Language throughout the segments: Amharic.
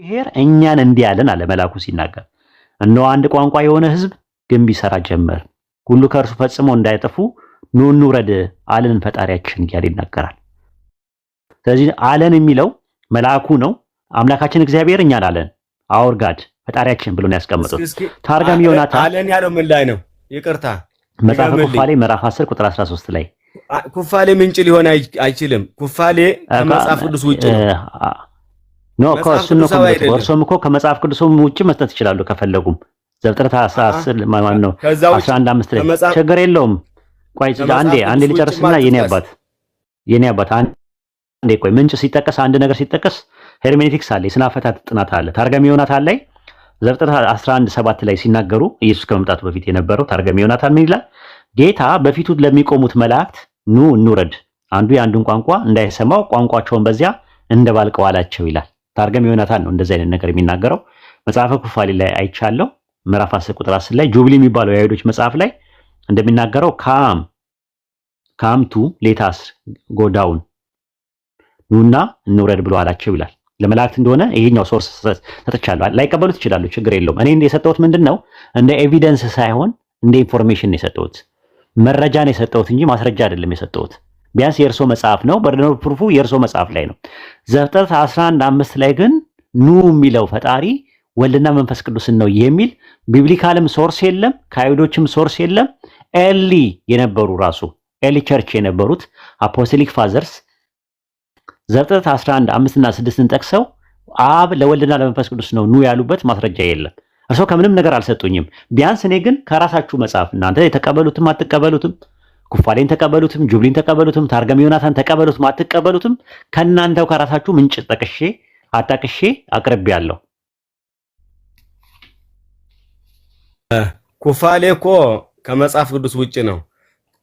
እግዚአብሔር እኛን እንዲህ ያለን አለ መልአኩ ሲናገር፣ እነሆ አንድ ቋንቋ የሆነ ሕዝብ ግንብ ይሰራ ጀመር፣ ሁሉ ከእርሱ ፈጽሞ እንዳይጠፉ ኑ እንውረድ አለን ፈጣሪያችን እያለ ይናገራል። ስለዚህ አለን የሚለው መልአኩ ነው። አምላካችን እግዚአብሔር እኛን አለን አወር ጋድ ፈጣሪያችን ብሎ ነው ያስቀመጡት። ታርጋሚ ዮናታን አለን ያለው ምን ላይ ነው? ይቅርታ መጽሐፈ ኩፋሌ ምዕራፍ 10 ቁጥር 13 ላይ ኩፋሌ ምንጭ ሊሆን አይችልም። ኩፋሌ ከመጽሐፍ ቅዱስ ውጭ ነው። ኖ እሱን ነው እርሶም እኮ ከመጽሐፍ ቅዱስም ውጭ መስጠት ይችላሉ ከፈለጉም። ዘፍጥረት 10 ማን ነው 11:5 ላይ ችግር የለውም። ቆይ አንዴ ልጨርስና የኔ አባት አንዴ ቆይ። ምንጭ ሲጠቀስ አንድ ነገር ሲጠቀስ ሄርሜኔቲክስ አለ፣ የስነ አፈታት ጥናት አለ። ታርጋሚ ዮናታን ላይ ዘፍጥረት 11:7 ላይ ሲናገሩ ኢየሱስ ከመምጣቱ በፊት የነበረው ታርጋሚ ዮናታን ምን ይላል? ጌታ በፊቱ ለሚቆሙት መላእክት ኑ እንውረድ፣ አንዱ የአንዱን ቋንቋ እንዳይሰማው ቋንቋቸውን በዚያ እንደባልቀው አላቸው ይላል። ታርጋሚ ዮናታን ነው እንደዚህ አይነት ነገር የሚናገረው። መጽሐፈ ኩፋሌ ላይ አይቻለሁ ምዕራፍ 10 ቁጥር 10 ላይ ጁብሊ የሚባለው የአይሁዶች መጽሐፍ ላይ እንደሚናገረው ካምቱ ሌታስ ጎዳውን ኑና እንውረድ ብሎ አላቸው ይላል። ለመላእክት እንደሆነ ይሄኛው ሶርስ ሰጥቻለሁ። ላይቀበሉት ይችላሉ፣ ችግር የለውም። እኔ እንደ የሰጠሁት ምንድነው እንደ ኤቪደንስ ሳይሆን እንደ ኢንፎርሜሽን ነው የሰጠሁት፣ መረጃ ነው የሰጠሁት እንጂ ማስረጃ አይደለም የሰጠሁት። ቢያንስ የእርሶ መጽሐፍ ነው፣ በርደን ኦፍ ፕሩፉ የእርሶ መጽሐፍ ላይ ነው። ዘፍጥረት 11:5 ላይ ግን ኑ የሚለው ፈጣሪ ወልድና መንፈስ ቅዱስን ነው የሚል ቢብሊካልም ሶርስ የለም፣ ከአይሁዶችም ሶርስ የለም። ኤሊ የነበሩ ራሱ ኤሊ ቸርች የነበሩት አፖስቶሊክ ፋዘርስ ዘፍጥረት 11:5 እና 6ን ጠቅሰው አብ ለወልድና ለመንፈስ ቅዱስ ነው ኑ ያሉበት ማስረጃ የለም። እርሶ ከምንም ነገር አልሰጡኝም። ቢያንስ እኔ ግን ከራሳችሁ መጽሐፍ እናንተ የተቀበሉትም አትቀበሉትም፣ ኩፋሌን ተቀበሉትም፣ ጁብሊን ተቀበሉትም፣ ታርጋሚ ዮናታን ተቀበሉትም አትቀበሉትም፣ ከናንተው ከራሳችሁ ምንጭ ጠቅሼ አጣቅሼ አቅርቤያለሁ። ኩፋሌ እኮ ከመጽሐፍ ቅዱስ ውጭ ነው።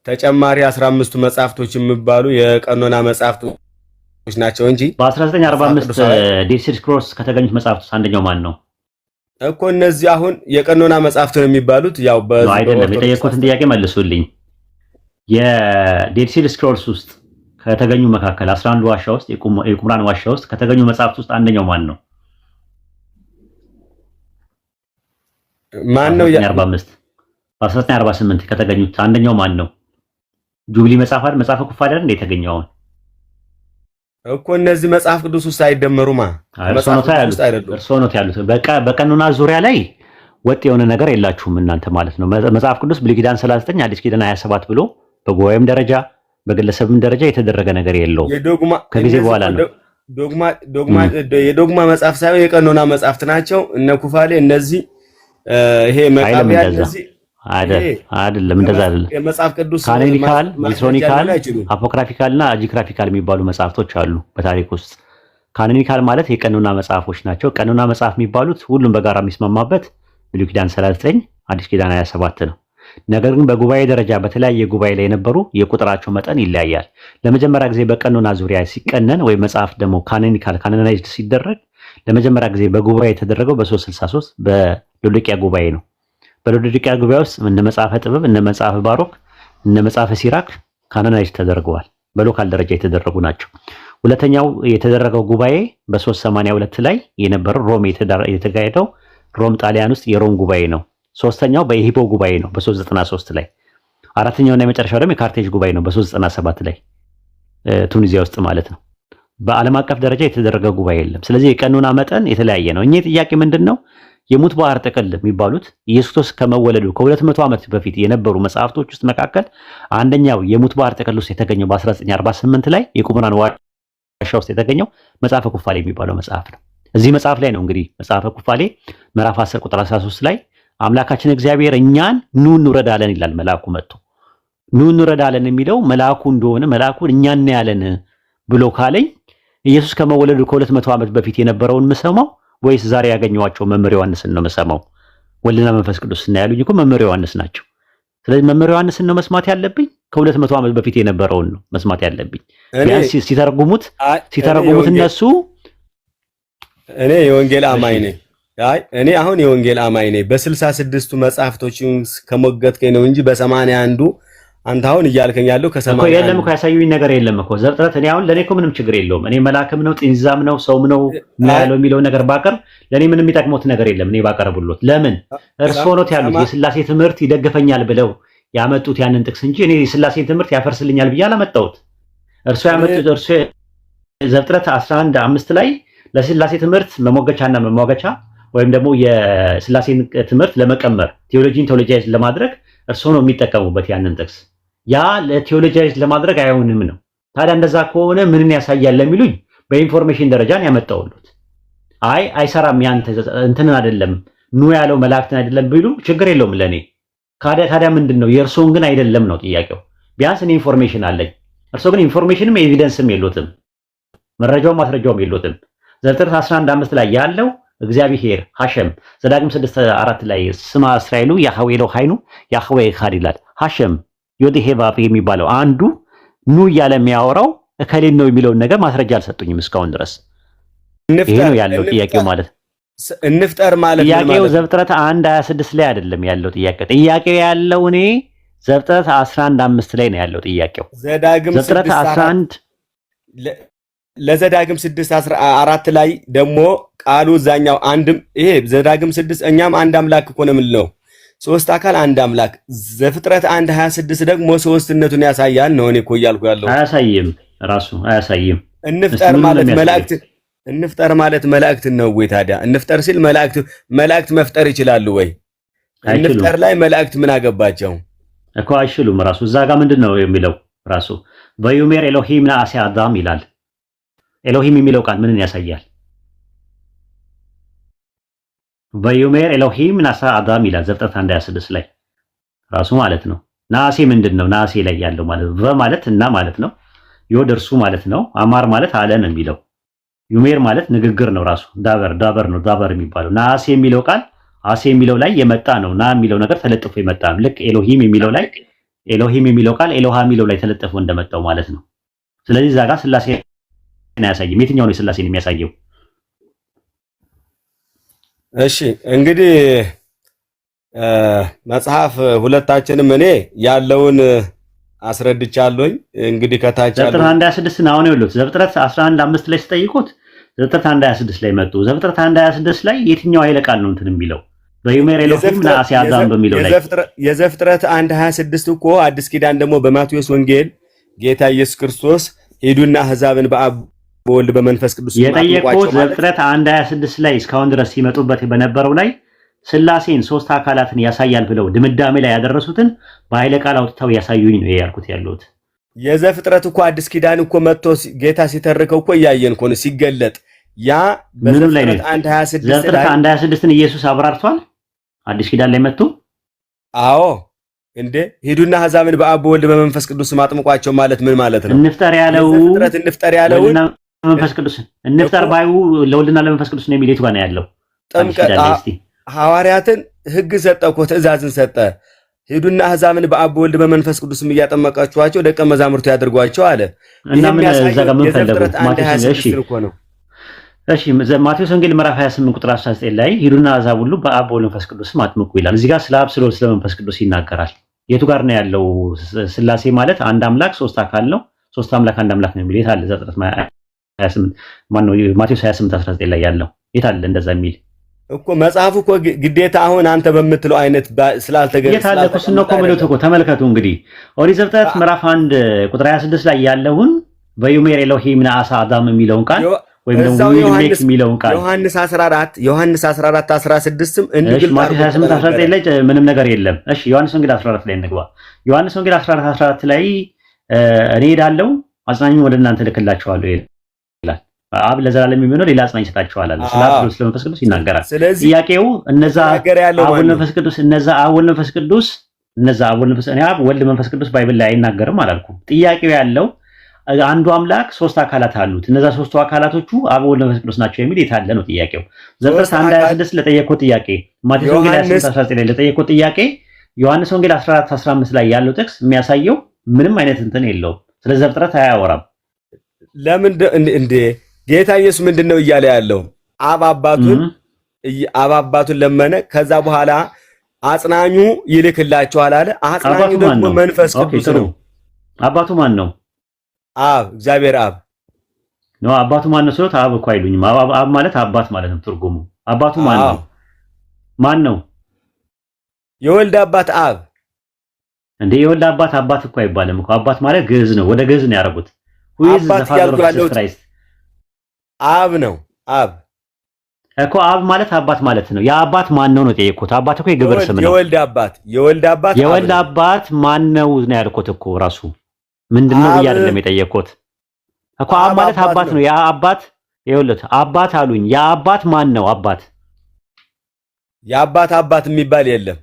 ተጨማሪ 15ቱ መጽሐፍቶች የሚባሉ የቀኖና መጽሐፍቶች ናቸው እንጂ በ1945 ዴድ ሲ ስክሮልስ ከተገኙት መጽሐፍት ውስጥ አንደኛው ማን ነው እኮ? እነዚህ አሁን የቀኖና መጽሐፍት ነው የሚባሉት። ያው አይደለም፣ የጠየቁትን ጥያቄ መልሱልኝ። የዴድ ሲ ስክሮልስ ውስጥ ከተገኙ መካከል 11 ዋሻ ውስጥ የቁምራን ዋሻ ውስጥ ከተገኙ መጽሐፍት ውስጥ አንደኛው ማን ነው? ማን ነው? 1948 ከተገኙት አንደኛው ማን ነው? ጁብሊ መጽሐፍ አይደል? መጽሐፈ ኩፋሌ አይደል እንደ የተገኘው እኮ እነዚህ መጽሐፍ ቅዱስ ውስጥ አይደመሩማ። እርሶ ነው ያሉት። በቀኖና ዙሪያ ላይ ወጥ የሆነ ነገር የላችሁም እናንተ ማለት ነው። መጽሐፍ ቅዱስ ብሉይ ኪዳን 39 አዲስ ኪዳን 27 ብሎ በጉባኤም ደረጃ በግለሰብም ደረጃ የተደረገ ነገር የለውም። ከጊዜ በኋላ ነው የዶግማ መጽሐፍ ሳይሆን የቀኖና መጽሐፍት ናቸው እነ ኩፋሌ። እነዚህ ይሄ መቃቢያ እነዚህ አይደለም፣ እንደዛ አይደለም። የመጽሐፍ ቅዱስ ካኖኒካል፣ ሊትሮኒካል፣ አፖክራፊካል እና አጂክራፊካል የሚባሉ መጽሐፍቶች አሉ በታሪክ ውስጥ። ካኖኒካል ማለት የቀኖና መጽሐፎች ናቸው። ቀኖና መጽሐፍ የሚባሉት ሁሉም በጋራ የሚስማማበት ብሉይ ኪዳን 39 አዲስ ኪዳን 27 ነው። ነገር ግን በጉባኤ ደረጃ በተለያየ ጉባኤ ላይ የነበሩ የቁጥራቸው መጠን ይለያያል። ለመጀመሪያ ጊዜ በቀኖና ዙሪያ ሲቀነን ወይ መጽሐፍ ደግሞ ካኖናይዝድ ሲደረግ ለመጀመሪያ ጊዜ በጉባኤ የተደረገው በ363 በሎዶቅያ ጉባኤ ነው። በሎዶቅያ ጉባኤ ውስጥ እነ መጽሐፈ ጥበብ፣ እነ መጽሐፈ ባሮክ፣ እነ መጽሐፈ ሲራክ ካኖናይዝድ ተደርገዋል። በሎካል ደረጃ የተደረጉ ናቸው። ሁለተኛው የተደረገው ጉባኤ በ382 ላይ የነበረው ሮም የተካሄደው ሮም ጣሊያን ውስጥ የሮም ጉባኤ ነው። ሶስተኛው በሂፖ ጉባኤ ነው በ393 ላይ። አራተኛውና የመጨረሻው ደግሞ የካርቴጅ ጉባኤ ነው በ397 ላይ ቱኒዚያ ውስጥ ማለት ነው። በዓለም አቀፍ ደረጃ የተደረገ ጉባኤ የለም። ስለዚህ የቀኖና መጠን የተለያየ ነው። እኚህ ጥያቄ ምንድነው? የሙት ባህር ጥቅል የሚባሉት ኢየሱስ ክርስቶስ ከመወለዱ ከ200 ዓመት በፊት የነበሩ መጽሐፍቶች ውስጥ መካከል አንደኛው የሙት ባህር ጥቅል ውስጥ የተገኘው በ1948 ላይ የቁምራን ዋሻ ውስጥ የተገኘው መጽሐፈ ኩፋሌ የሚባለው መጽሐፍ ነው። እዚህ መጽሐፍ ላይ ነው እንግዲህ መጽሐፈ ኩፋሌ ምዕራፍ 10 ቁጥር 13 ላይ አምላካችን እግዚአብሔር እኛን ኑ እንረዳለን ይላል። መልአኩ መጥቶ ኑ እንረዳለን የሚለው መልአኩ እንደሆነ መልአኩን እኛን ያለን ብሎ ካለኝ ኢየሱስ ከመወለዱ ከ200 ዓመት በፊት የነበረውን ምሰማው ወይስ ዛሬ ያገኘዋቸው መምህር ዮሐንስን ነው መሰማው? ወልድና መንፈስ ቅዱስ እና ያሉኝ እኮ መምህር ዮሐንስ ናቸው። ስለዚህ መምህር ዮሐንስን ነው መስማት ያለብኝ? ከ200 ዓመት በፊት የነበረውን ነው መስማት ያለብኝ። ሲተረጉሙት እነሱ እኔ የወንጌል አማኝ ነኝ። እኔ አሁን የወንጌል አማኝ ነኝ። በ66ቱ መጽሐፍቶች ከሞገትከኝ ነው እንጂ በ81ዱ አንተ አሁን እያልከኝ ያለው እኮ የለም እኮ ያሳዩኝ ነገር የለም እኮ ዘፍጥረት። እኔ አሁን ለኔ እኮ ምንም ችግር የለውም። እኔ መልአክም ነው ጥንዛም ነው ሰውም ነው ያለው የሚለው ነገር ባቀርብ ለኔ ምንም የሚጠቅመው ነገር የለም። እኔ ባቀርብሎት ለምን እርስዎ ነው ያሉት የሥላሴ ትምህርት ይደግፈኛል ብለው ያመጡት ያንን ጥቅስ እንጂ እኔ የሥላሴን ትምህርት ያፈርስልኛል ብዬ አላመጣሁት። እርስዎ ያመጡት ዘፍጥረት 11:5 ላይ ለሥላሴ ትምህርት መሞገቻና መሟገቻ ወይም ደግሞ የሥላሴን ትምህርት ለመቀመር ቴዎሎጂን ቴዎሎጂያይዝ ለማድረግ እርስዎ ነው የሚጠቀሙበት ያንን ጥቅስ። ያ ለቴዎሎጂያይዝ ለማድረግ አይሆንም ነው። ታዲያ እንደዛ ከሆነ ምንን ያሳያል ለሚሉኝ በኢንፎርሜሽን ደረጃን ያመጣውሉት። አይ አይሰራም ያንተ እንትን አይደለም ኑ ያለው መላእክትን አይደለም ቢሉ ችግር የለውም ለኔ። ታዲያ ምንድነው የእርሶን ግን አይደለም ነው ጥያቄው። ቢያንስ እኔ ኢንፎርሜሽን አለኝ፣ እርሶ ግን ኢንፎርሜሽንም ኤቪደንስም የሉትም፣ መረጃው ማስረጃውም የሉትም። ዘፍጥረት 11:5 ላይ ያለው እግዚአብሔር ሐሸም፣ ዘዳግም 6:4 ላይ ስማ እስራኤሉ ያህዌ ኤሎሃይኑ ያህዌ ኢኻድ ይላል። ሐሸም ዮዲሄቫፕ የሚባለው አንዱ ኑ እያለ የሚያወራው እከሌን ነው የሚለውን ነገር ማስረጃ አልሰጡኝም እስካሁን ድረስ። ይሄ ነው ያለው ጥያቄው ማለት እንፍጠር ማለት ነው። ጥያቄው ዘፍጥረት 1:26 ላይ አይደለም ያለው ጥያቄው ያለው እኔ ዘፍጥረት 11:5 ላይ ነው ያለው ጥያቄው። ዘፍጥረት 11 ለዘዳግም 6:4 ላይ ደግሞ ቃሉ እዛኛው አንድም ይሄ ዘዳግም 6 እኛም አንድ አምላክ እኮ ነው የምንለው ሶስት አካል አንድ አምላክ። ዘፍጥረት 1:26 ደግሞ ሶስትነቱን ያሳያል ነው እኔ እኮ እያልኩ ያለው። አያሳይም፣ ራሱ አያሳይም። እንፍጠር ማለት መላእክት ነው ወይ ታዲያ? እንፍጠር ሲል መላእክት መፍጠር ይችላሉ ወይ? እንፍጠር ላይ መላእክት ምን አገባቸው እኮ? አይችሉም። ራሱ እዛ ጋር ምንድነው የሚለው ራሱ በዩሜር ኤሎሂም ነአሴ አዳም ይላል። ኤሎሂም የሚለው ቃል ምንን ያሳያል? በዩሜር ኤሎሂም ነአሴ አዳም ይላል ዘፍጥረት 1:26 ላይ ራሱ ማለት ነው። ነአሴ ምንድነው? ነአሴ ላይ ያለው ማለት በማለት እና ማለት ነው። ዮድ እርሱ ማለት ነው። አማር ማለት አለ ነው የሚለው። ዩሜር ማለት ንግግር ነው ራሱ። ዳበር ነው ዳበር የሚባለው። ነአሴ የሚለው ቃል አሴ የሚለው ላይ የመጣ ነው። ና የሚለው ነገር ተለጥፎ የመጣ ነው። ልክ ኤሎሂም የሚለው ላይ ኤሎሂም የሚለው ቃል ኤሎሃ የሚለው ላይ ተለጥፎ እንደመጣው ማለት ነው። ስለዚህ እዛ ጋር ሥላሴ አያሳይም። የትኛው ነው ሥላሴን የሚያሳየው? እሺ እንግዲህ መጽሐፍ ሁለታችንም እኔ ያለውን አስረድቻለሁኝ። እንግዲህ ከታች ዘፍጥረት 1:26 ነው አሁን ይሉት ዘፍጥረት 11:5 ላይ ሲጠይቁት ዘፍጥረት 1:26 ላይ መጡ። ዘፍጥረት 1:26 ላይ የትኛው ኃይለ ቃል ነው እንትን የሚለው? በዩሜር ኤሎሂም ነአሴ አዳም በሚለው ላይ የዘፍጥረት 1:26 እኮ አዲስ ኪዳን ደግሞ በማቴዎስ ወንጌል ጌታ ኢየሱስ ክርስቶስ ሄዱና አሕዛብን በአብ በወልድ በመንፈስ ቅዱስ የጠየቁት ዘፍጥረት 1:26 ላይ እስካሁን ድረስ ሲመጡበት በነበረው ላይ ሥላሴን ሶስት አካላትን ያሳያል ብለው ድምዳሜ ላይ ያደረሱትን በኃይለ ቃል አውጥተው ያሳዩኝ ነው ያልኩት ያለሁት። የዘፍጥረት እኮ አዲስ ኪዳን እኮ መጥቶ ጌታ ሲተርከው እኮ እያየን እኮ ነው ሲገለጥ። ያ በዘፍጥረት 1:26 ዘፍጥረት 1:26ን ኢየሱስ አብራርቷል አዲስ ኪዳን ላይ መጥቶ። አዎ እንዴ ሄዱና አሕዛብን በአብ በወልድ በመንፈስ ቅዱስ ማጥምቋቸው ማለት ምን ማለት ነው? እንፍጠር ያለው እንፍጠር ያለው መንፈስ ቅዱስ እንፍጠር ባዩ ለወልድና ለመንፈስ ቅዱስ ነው የሚለው ጋር ነው ያለው። ሐዋርያትን ሕግ ሰጠ እኮ ትእዛዝን ሰጠ። ሄዱና አሕዛብን በአብ በወልድ በመንፈስ ቅዱስም እያጠመቃችኋቸው ደቀ መዛሙርቱ ያድርጓቸው አለ። እና ምን እዛ ጋር ምን ፈለጉ? እሺ ማቴዎስ ወንጌል ምዕራፍ 28 ቁጥር 19 ላይ ሄዱና አሕዛብ ሁሉ በአብ በወልድ መንፈስ ቅዱስም አጥምቁ ይላል። እዚህ ጋር ስለ አብ ስለ ወልድ ስለ መንፈስ ቅዱስ ይናገራል። የቱ ጋር ነው ያለው? ሥላሴ ማለት አንድ አምላክ ሶስት አካል ነው። ሶስት አምላክ አንድ አምላክ ነው የሚል የት አለ? ዘፍጥረት 28 ማነው ማቴዎስ 28:19 ላይ ያለው የት አለ እንደዛ የሚል እኮ? መጽሐፉ እኮ ግዴታ አሁን አንተ በምትለው አይነት ስላልተገለጸ የት አለ? ኩስኖ ኮሚኒቲ እኮ ተመልከቱ እንግዲህ ኦሪት ዘፍጥረት ምዕራፍ 1 ቁጥር 26 ላይ ያለውን በዩሜር ኤሎሂም ነአሴ አዳም የሚለውን ቃል ወይም ደግሞ ዊልሜክ የሚለውን ቃል ዮሐንስ 14:16ም እንግዲህ ማቴዎስ 28:19 ላይ ምንም ነገር የለም። እሺ ዮሐንስ ወንጌል 14 ላይ እንግባ። ዮሐንስ ወንጌል 14:14 ላይ እኔ ሄዳለሁ አጽናኙን ወደ እናንተ ልክላችኋለሁ ይላል። አብ ለዘላለም የሚሆነው ሌላ አጽናኝ ይሰጣችኋል አለ። ስለ አብ ስለ መንፈስ ቅዱስ ይናገራል። ጥያቄው እነዛ አብ ወልድ መንፈስ ቅዱስ አብ ወልድ መንፈስ ቅዱስ ባይብል ላይ አይናገርም አላልኩም። ጥያቄው ያለው አንዱ አምላክ ሶስት አካላት አሉት። እነዛ ሶስቱ አካላቶቹ አብ ወልድ መንፈስ ቅዱስ ናቸው የሚል የታለ ነው ጥያቄው። ዘፍጥረት 1:26 ለጠየቀው ጥያቄ፣ ማቴዎስ ወንጌል 28:19 ላይ ለጠየቀው ጥያቄ፣ ዮሐንስ ወንጌል 14:15 ላይ ያለው ጥቅስ የሚያሳየው ምንም አይነት እንትን የለውም። ስለ ዘፍጥረት አያወራም። ለምን እንደ ጌታ ኢየሱስ ምንድነው እያለ ያለው? አብ አባቱን ለመነ። ከዛ በኋላ አጽናኙ ይልክላችኋል አለ። አጽናኙ ደግሞ መንፈስ ቅዱስ ነው። አባቱ ማን ነው? አብ፣ እግዚአብሔር አብ ነው። አባቱ ማን ነው ሲሉት አብ እኮ አይሉኝም። አብ ማለት አባት ማለት ነው ትርጉሙ። አባቱ ማን ነው? ማን ነው? የወልድ አባት አብ። እንዴ የወልድ አባት አባት እኮ አይባልም እኮ። አባት ማለት ግዕዝ ነው። ወደ ግዕዝ ነው ያደረጉት። አብ ነው። አብ እኮ አብ ማለት አባት ማለት ነው። ያ አባት ማን ነው ነው የጠየቁት። አባት እኮ የግብር ስም ነው። የወልድ አባት ማን ነው ነው ያልኩት እኮ ራሱ ምንድነው ብዬ አይደለም የጠየቁት እኮ። አብ ማለት አባት ነው። ያ አባት ይኸውልህ አባት አሉኝ። ያ አባት ማን ነው? አባት የአባት አባት የሚባል የለም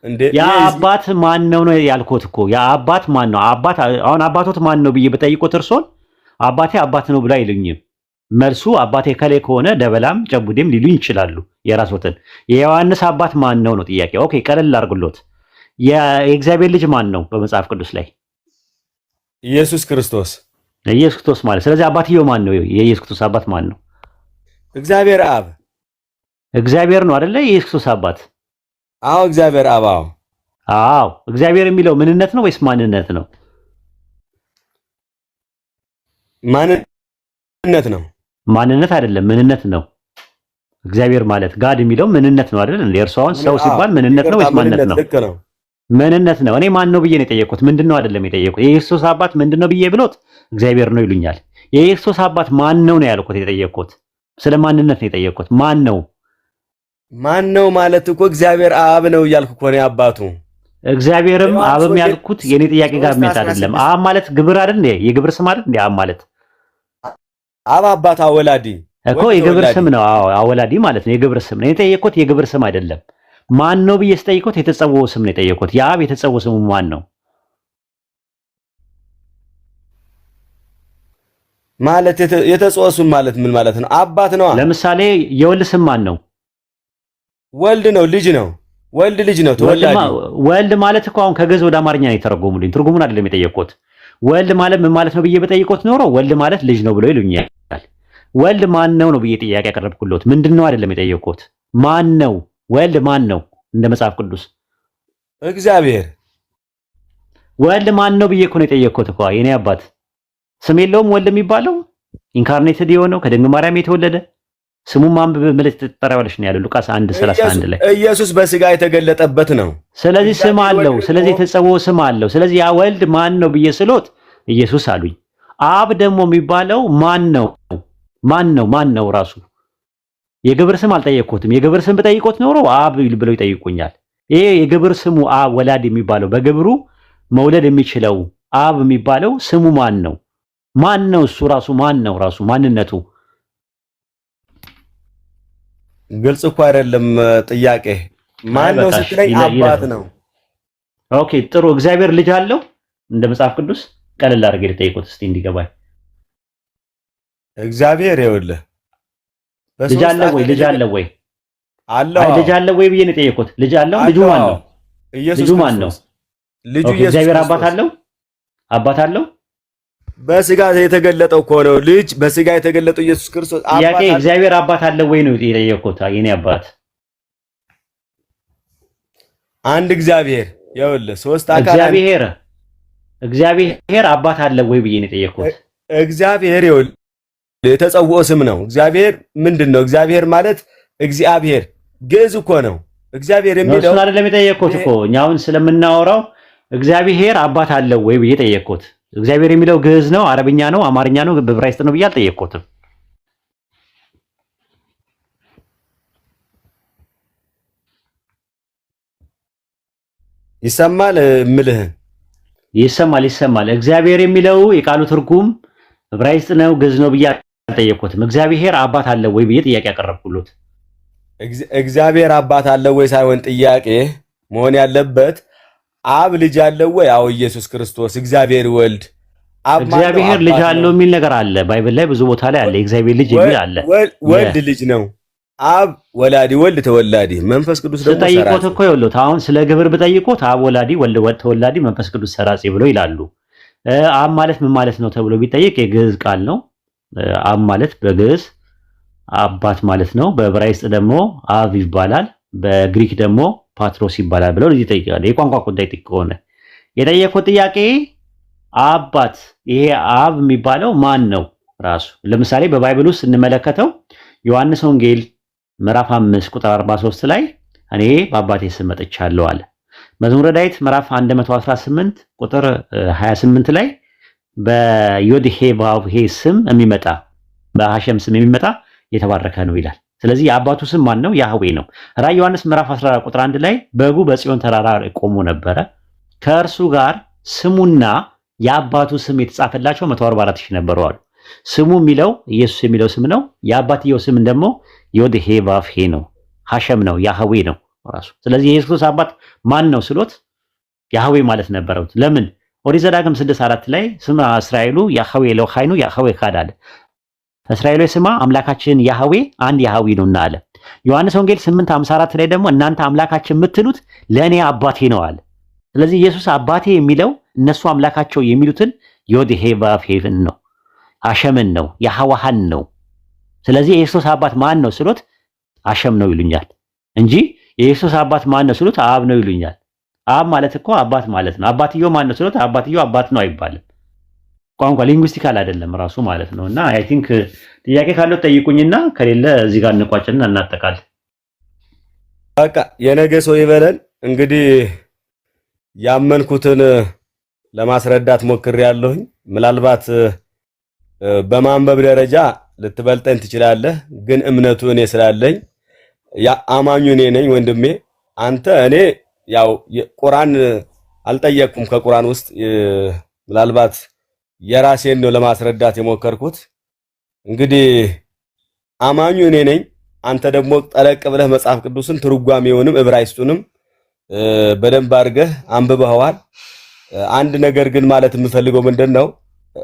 እንዴ። ያ አባት ማን ነው ነው ያልኩት እኮ። ያ አባት ማን ነው? አባት አሁን አባቶት ማን ነው ብዬ በጠይቁት እርሶን አባቴ አባት ነው ብላ አይሉኝም። መልሱ አባቴ ከሌ ከሆነ ደበላም ጨቡዴም ሊሉኝ ይችላሉ የራስዎትን። የዮሐንስ አባት ማን ነው ነው ጥያቄ። ኦኬ ቀለል አድርጉሎት። የእግዚአብሔር ልጅ ማን ነው በመጽሐፍ ቅዱስ ላይ? ኢየሱስ ክርስቶስ። ኢየሱስ ክርስቶስ ማለት ስለዚህ አባትየው ማን ነው? የኢየሱስ ክርስቶስ አባት ማን ነው? እግዚአብሔር አብ። እግዚአብሔር ነው አይደለ? የኢየሱስ ክርስቶስ አባት። አዎ እግዚአብሔር አብ። አዎ እግዚአብሔር የሚለው ምንነት ነው ወይስ ማንነት ነው? ማንነት ነው። ማንነት አይደለም ምንነት ነው። እግዚአብሔር ማለት ጋድ የሚለው ምንነት ነው አይደል? እንደ እርሱ አሁን ሰው ሲባል ምንነት ነው ወይስ ማንነት ነው? ምንነት ነው። እኔ ማን ነው ብዬ ነው የጠየቁት። ምንድነው አይደለም የጠየቁት። የኢየሱስ አባት ምንድነው ብዬ ብሎት እግዚአብሔር ነው ይሉኛል። የኢየሱስ አባት ማን ነው ነው ያልኩት የጠየቁት። ስለ ማንነት ነው የጠየቁት። ማን ነው? ማን ነው ማለት እኮ እግዚአብሔር አብ ነው እያልኩ እኮ ነው አባቱ። እግዚአብሔርም አብም ያልኩት የኔ ጥያቄ ጋር የሚመጣ አይደለም። አብ ማለት ግብር አይደል እንዴ? የግብር ስም አይደል እንዴ? አብ ማለት አብ አባት አወላዲ እኮ የግብር ስም ነው። አዎ አወላዲ ማለት ነው የግብር ስም ነው የጠየቁት። የግብር ስም አይደለም። ማን ነው ብዬ ስጠይቁት የተጸውዖ ስም ነው የጠየቁት። የአብ የተጸውዖ ስሙ ማን ነው ማለት? የተጸውዖ ስም ማለት ምን ማለት ነው? አባት ነው። ለምሳሌ የወልድ ስም ማን ነው? ወልድ ነው። ልጅ ነው። ወልድ ልጅ ነው። ተወላዲ። ወልድ ማለት እኮ አሁን ከግዕዝ ወደ አማርኛ ነው የተረጎሙልኝ። ትርጉሙን አይደለም የጠየቁት። ወልድ ማለት ምን ማለት ነው ብዬ በጠይቆት ኖሮ ወልድ ማለት ልጅ ነው ብሎ ይሉኛል። ወልድ ማን ነው ነው ብዬ ጥያቄ ያቀረብኩለት። ምንድነው አይደለም የጠየቁት። ማን ነው ወልድ? ማን ነው እንደ መጽሐፍ ቅዱስ? እግዚአብሔር። ወልድ ማን ነው ብዬ እኮ ነው የጠየቁት እኮ። የኔ አባት ስም የለውም ወልድ የሚባለው ኢንካርኔትድ የሆነው ከድንግል ማርያም የተወለደ ስሙ ማን በመልእክት ተጠራዋለሽ ነው ያለው ሉቃስ 1:31 ላይ። ኢየሱስ በስጋ የተገለጠበት ነው። ስለዚህ ስም አለው። ስለዚህ የተጸውዖ ስም አለው። ስለዚህ ያ ወልድ ማን ነው ብዬ ስሎት ኢየሱስ አሉኝ። አብ ደግሞ የሚባለው ማን ነው? ማን ነው ራሱ? የግብር ስም አልጠየቅኩትም። የግብር ስም ብጠይቆት ኖሮ አብ ብለው ይጠይቁኛል። ይሄ የግብር ስሙ አብ ወላድ የሚባለው በግብሩ መውለድ የሚችለው አብ የሚባለው ስሙ ማን ነው? ማን ነው እሱ ራሱ? ማን ነው ራሱ ማንነቱ? ግልጽ እኮ አይደለም ጥያቄ። ማን ነው ስትለኝ አባት ነው። ኦኬ ጥሩ። እግዚአብሔር ልጅ አለው እንደ መጽሐፍ ቅዱስ? ቀለል አድርጌ ልጠይቆት እስቲ እንዲገባኝ። እግዚአብሔር ይኸውልህ ልጅ አለው ወይ? ልጅ አለው ወይ? አለው። አይ ልጅ አለው ወይ ብዬ ነው የጠየቁት። ልጅ አለው። ልጁ ማን ነው? ልጁ ማን ነው? ልጁ ኢየሱስ። እግዚአብሔር አባት አለው? አባት አለው? በስጋ የተገለጠው እኮ ነው። ልጅ በስጋ የተገለጠው ኢየሱስ ክርስቶስ አባት። ያቄ እግዚአብሔር አባት አለው ወይ ነው የጠየቁት። የኔ አባት አንድ እግዚአብሔር ይኸውልህ ሶስት አካል እግዚአብሔር አባት አለው ወይ ብዬ ነው የጠየቁት። እግዚአብሔር ይኸውልህ የተጸውዖ ስም ነው። እግዚአብሔር ምንድን ነው? እግዚአብሔር ማለት እግዚአብሔር ግዕዝ እኮ ነው። እግዚአብሔር የሚለው እሱን አይደለም የጠየቁት እኮ። እኛ አሁን ስለምናወራው እግዚአብሔር አባት አለው ወይ ብዬ ጠየቁት። እግዚአብሔር የሚለው ግዕዝ ነው፣ አረብኛ ነው፣ አማርኛ ነው፣ በዕብራይስጥ ነው ብዬ አልጠየቅኩትም። ይሰማል እምልህ ይሰማል። እግዚአብሔር የሚለው የቃሉ ትርጉም ዕብራይስጥ ነው ግዕዝ ነው ብዬ አልጠየቅኩትም። እግዚአብሔር አባት አለው ወይ ብዬ ጥያቄ ያቀረብኩለት። እግዚአብሔር አባት አለው ወይ ሳይሆን ጥያቄ መሆን ያለበት አብ ልጅ አለው ወይ? አዎ ኢየሱስ ክርስቶስ እግዚአብሔር ወልድ እግዚአብሔር ልጅ አለው የሚል ነገር አለ። ባይብል ላይ ብዙ ቦታ ላይ አለ። እግዚአብሔር ልጅ የሚል አለ። ወልድ ልጅ ነው። አብ ወላዲ፣ ወልድ ተወላዲ፣ መንፈስ ቅዱስ ደግሞ ሰራጺ። ጠይቆት እኮ ይኸውልህ አሁን ስለ ግብር ብጠይቆት አብ ወላዲ፣ ወልድ ተወላዲ፣ መንፈስ ቅዱስ ሰራጺ ብለው ይላሉ። አብ ማለት ምን ማለት ነው ተብሎ ቢጠይቅ የግዕዝ ቃል ነው። አብ ማለት በግዕዝ አባት ማለት ነው። በዕብራይስጥ ደግሞ አብ ይባላል። በግሪክ ደግሞ ፓትሮስ ይባላል ብለው ልጅ ይጠይቃሉ። የቋንቋ ጉዳይ ከሆነ የጠየቁት ጥያቄ አባት፣ ይሄ አብ የሚባለው ማን ነው? ራሱ ለምሳሌ በባይብል ውስጥ እንመለከተው ዮሐንስ ወንጌል ምዕራፍ 5 ቁጥር 43 ላይ እኔ በአባቴ ስም መጥቻለሁ አለ። መዝሙረ ዳዊት ምዕራፍ 118 ቁጥር 28 ላይ በዮድሄ ባብሄ ስም የሚመጣ በሐሸም ስም የሚመጣ የተባረከ ነው ይላል። ስለዚህ የአባቱ ስም ማን ነው? ያህዌ ነው። ራዕይ ዮሐንስ ምዕራፍ 14 ቁጥር 1 ላይ በጉ በጽዮን ተራራ ቆሞ ነበረ፣ ከእርሱ ጋር ስሙና የአባቱ ስም የተጻፈላቸው 144 ሺህ ነበሩ አሉ። ስሙ የሚለው ኢየሱስ የሚለው ስም ነው። የአባትየው ስም ደግሞ ዮድሄ ባብሄ ነው፣ ሐሸም ነው፣ ያህዌ ነው ራሱ። ስለዚህ የኢየሱስ አባት ማን ነው ስሎት ያህዌ ማለት ነበረው። ለምን? ኦሪት ዘዳግም 6:4 ላይ ስማ እስራኤሉ ያህዌ ኤሎሃይኑ ያህዌ ካድ አለ። እስራኤሉ ስማ አምላካችን ያህዌ አንድ ያህዌ ነውና አለ። ዮሐንስ ወንጌል 8:54 ላይ ደግሞ እናንተ አምላካችን የምትሉት ለእኔ አባቴ ነው አለ። ስለዚህ ኢየሱስ አባቴ የሚለው እነሱ አምላካቸው የሚሉትን ዮድሄ ባብሄን ነው፣ አሸምን ነው፣ ያህዋሃን ነው። ስለዚህ የኢየሱስ አባት ማን ነው ስሎት አሸም ነው ይሉኛል እንጂ የኢየሱስ አባት ማን ነው ስሎት አብ ነው ይሉኛል። አብ ማለት እኮ አባት ማለት ነው። አባትየው ማን ነው ስሎት አባትየው አባት ነው አይባልም። ቋንቋ ሊንጉስቲካል አይደለም ራሱ ማለት ነው። እና አይ ቲንክ ጥያቄ ካለው ጠይቁኝና ከሌለ እዚህ ጋር እንቋጭና እናጠቃል። በቃ የነገ ሰው ይበለን። እንግዲህ ያመንኩትን ለማስረዳት ሞክሬያለሁኝ። ምናልባት በማንበብ ደረጃ ልትበልጠኝ ትችላለህ፣ ግን እምነቱ እኔ ስላለኝ ያ አማኙ እኔ ነኝ ወንድሜ። አንተ እኔ ያው ቁርአን አልጠየቅኩም። ከቁርአን ውስጥ ምናልባት የራሴን ነው ለማስረዳት የሞከርኩት። እንግዲህ አማኙ እኔ ነኝ። አንተ ደግሞ ጠለቅ ብለህ መጽሐፍ ቅዱስን ትርጓሜውንም ዕብራይስጡንም በደንብ አድርገህ አንብበዋል። አንድ ነገር ግን ማለት የምፈልገው ምንድነው፣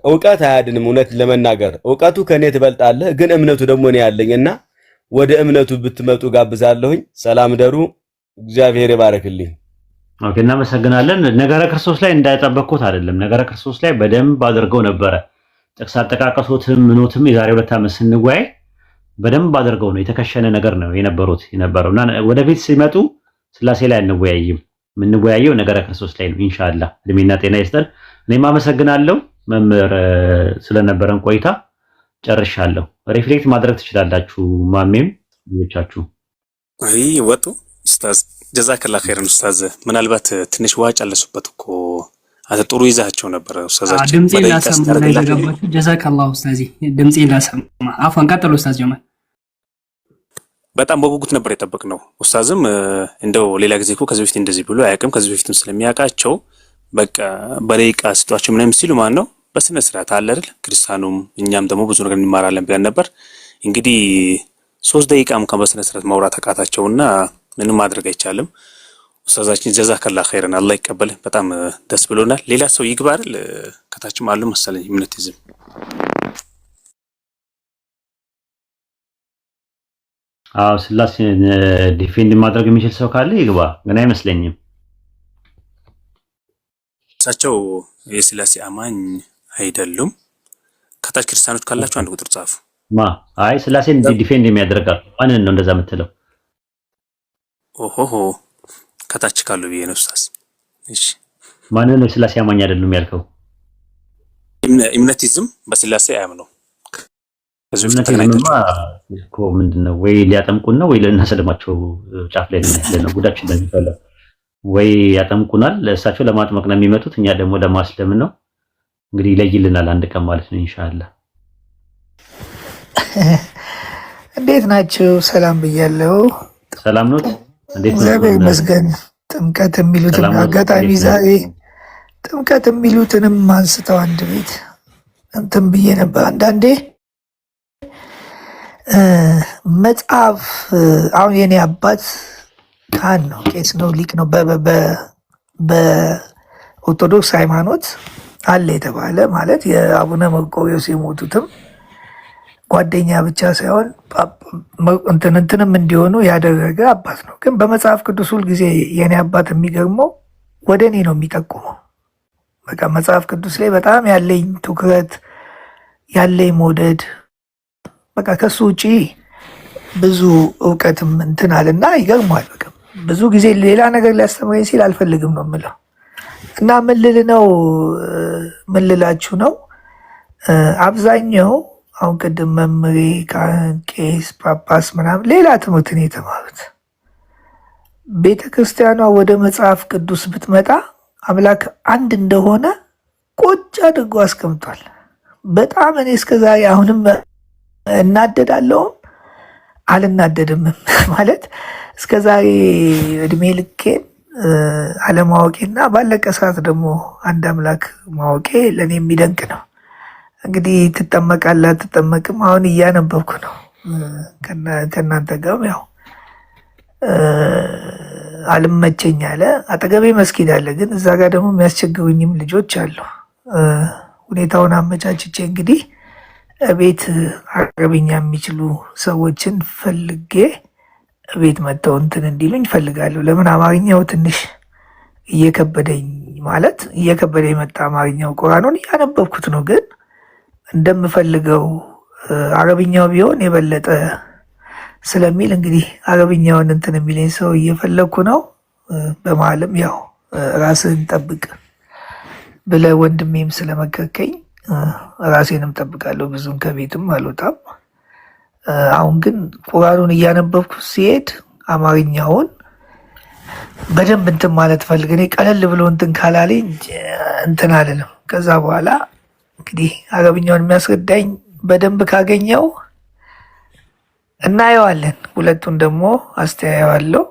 ዕውቀት አያድንም። እውነት ለመናገር ዕውቀቱ ከኔ ትበልጣለህ፣ ግን እምነቱ ደግሞ እኔ ያለኝና ወደ እምነቱ ብትመጡ ጋብዛለሁኝ። ሰላም ደሩ። እግዚአብሔር ይባርክልኝ። ኦኬ፣ እናመሰግናለን። ነገረ ክርስቶስ ላይ እንዳይጠበቁት አይደለም። ነገረ ክርስቶስ ላይ በደንብ አድርገው ነበረ። ጥቅስ አጠቃቀሶትም ምኖትም የዛሬ 2 ዓመት ስንወያይ በደንብ አድርገው ነው የተከሸነ ነገር ነው የነበረውና ወደፊት ሲመጡ ስላሴ ላይ አንወያይም። የምንወያየው ነገረ ክርስቶስ ላይ ነው። ኢንሻአላህ እድሜና ጤና ይስጠን። እኔም አመሰግናለሁ መምህር ስለነበረን ቆይታ ጨርሻለሁ። ሪፍሌክት ማድረግ ትችላላችሁ። ማሜም ልጆቻችሁ አይ ወጡ ኡስታዝ ጀዛከላ ኸይረን ኡስታዝ። ምናልባት ትንሽ ዋጭ አለሱበት እኮ አንተ ጥሩ ይዛቸው ነበር ኡስታዛችን። ድምጼ ላሰማ ላይ ተገባችሁ። ጀዛከላ ኡስታዚ ድምጼ ላሰማ። አፎን ቀጥሉ ኡስታዝ ጀማል። በጣም በጉጉት ነበር የጠበቅነው። ኡስታዝም እንደው ሌላ ጊዜ እኮ ከዚህ በፊት እንደዚህ ብሎ አያውቅም። ከዚህ በፊትም ስለሚያውቃቸው በቃ በደቂቃ ስጧቸው ምንም ሲሉ ማን ነው በስነ ስርዓት አለ አይደል? ክርስቲያኑም እኛም ደግሞ ብዙ ነገር እንማራለን ብለን ነበር። እንግዲህ 3 ደቂቃም ከበስነ ስርዓት ማውራት አቃታቸውና ምንም ማድረግ አይቻልም። ኡስታዛችን ጀዛከላ ኸይረን አላህ ይቀበልህ። በጣም ደስ ብሎናል። ሌላ ሰው ይግባ አይደል? ከታችም አሉ መሰለኝ እምነትይዝም ስላሴን ዲፌንድ ማድረግ የሚችል ሰው ካለ ይግባ፣ ግን አይመስለኝም። እሳቸው የስላሴ አማኝ አይደሉም። ከታች ክርስቲያኖች ካላችሁ አንድ ቁጥር ጻፉ። አይ ስላሴን ዲፌንድ የሚያደርጋል ማንን ነው እንደዛ የምትለው? ኦሆሆ ከታች ካሉ ብዬ ነው ኡስታዝ። እሺ ማንን ነው ስላሴ አማኝ አይደሉም ያልከው? እምነትይዝም በስላሴ አያምነው። ከዚህ ውስጥ እኮ ምንድነው ወይ ሊያጠምቁን ነው ወይ ለእናሰልማቸው ጫፍ ላይ ነው ጉዳችን እንደሚፈለው ወይ ያጠምቁናል። ለእሳቸው ለማጥመቅ ነው የሚመጡት፣ እኛ ደግሞ ለማስለም ነው። እንግዲህ ይለይልናል አንድ ቀን ማለት ነው ኢንሻአላህ። እንዴት ናችሁ? ሰላም ብያለሁ። ሰላም ነው። እንዴት ነው? እግዚአብሔር ይመስገን። ጥምቀት የሚሉትን አጋጣሚ ዛሬ ጥምቀት የሚሉትንም አንስተው አንድ ቤት እንትን ብዬ ነበር። አንዳንዴ መጽሐፍ አሁን የኔ አባት ካህን ነው፣ ቄስ ነው፣ ሊቅ ነው። በኦርቶዶክስ ሃይማኖት አለ የተባለ ማለት የአቡነ መርቆሬዎስ የሞቱትም ጓደኛ ብቻ ሳይሆን እንትንም እንዲሆኑ ያደረገ አባት ነው። ግን በመጽሐፍ ቅዱስ ሁልጊዜ የኔ አባት የሚገርመው ወደ እኔ ነው የሚጠቁመው። በቃ መጽሐፍ ቅዱስ ላይ በጣም ያለኝ ትኩረት ያለኝ መውደድ በቃ ከሱ ውጪ ብዙ እውቀትም እንትን አለና ይገርማል። በቃ ብዙ ጊዜ ሌላ ነገር ሊያስተምረኝ ሲል አልፈልግም ነው የምለው። እና ምን ልላችሁ ነው አብዛኛው አሁን ቅድም መምሬ ካህን፣ ቄስ፣ ጳጳስ ምናምን ሌላ ትምህርትን የተማሩት ቤተ ክርስቲያኗ ወደ መጽሐፍ ቅዱስ ብትመጣ አምላክ አንድ እንደሆነ ቁጭ አድርጎ አስቀምጧል። በጣም እኔ እስከዛሬ አሁንም እናደዳለሁም አልናደድምም ማለት እስከዛሬ እድሜ ልኬን አለማወቄና ባለቀ ሰዓት ደግሞ አንድ አምላክ ማወቄ ለእኔ የሚደንቅ ነው። እንግዲህ ትጠመቃለህ አትጠመቅም አሁን እያነበብኩ ነው ከእናንተ ጋርም ያው አልመቸኝ አለ። አጠገቤ መስጊድ አለ፣ ግን እዛ ጋር ደግሞ የሚያስቸግሩኝም ልጆች አሉ። ሁኔታውን አመቻችቼ እንግዲህ ቤት አረብኛ የሚችሉ ሰዎችን ፈልጌ ቤት መጥተው እንትን እንዲሉኝ ፈልጋለሁ። ለምን አማርኛው ትንሽ እየከበደኝ መጣ። አማርኛው ቁርአኑን እያነበብኩት ነው፣ ግን እንደምፈልገው አረብኛው ቢሆን የበለጠ ስለሚል እንግዲህ አረብኛውን እንትን የሚለኝ ሰው እየፈለግኩ ነው። በመሀልም ያው ራስህን ጠብቅ ብለህ ወንድሜም ስለመከርከኝ ራሴንም ጠብቃለሁ። ብዙም ከቤትም አልወጣም። አሁን ግን ቁርአኑን እያነበብኩ ሲሄድ አማርኛውን በደንብ እንትን ማለት ፈልግ። እኔ ቀለል ብሎ እንትን ካላለኝ እንትን አልልም። ከዛ በኋላ እንግዲህ አረብኛውን የሚያስረዳኝ በደንብ ካገኘው እናየዋለን። ሁለቱን ደግሞ አስተያየዋለሁ።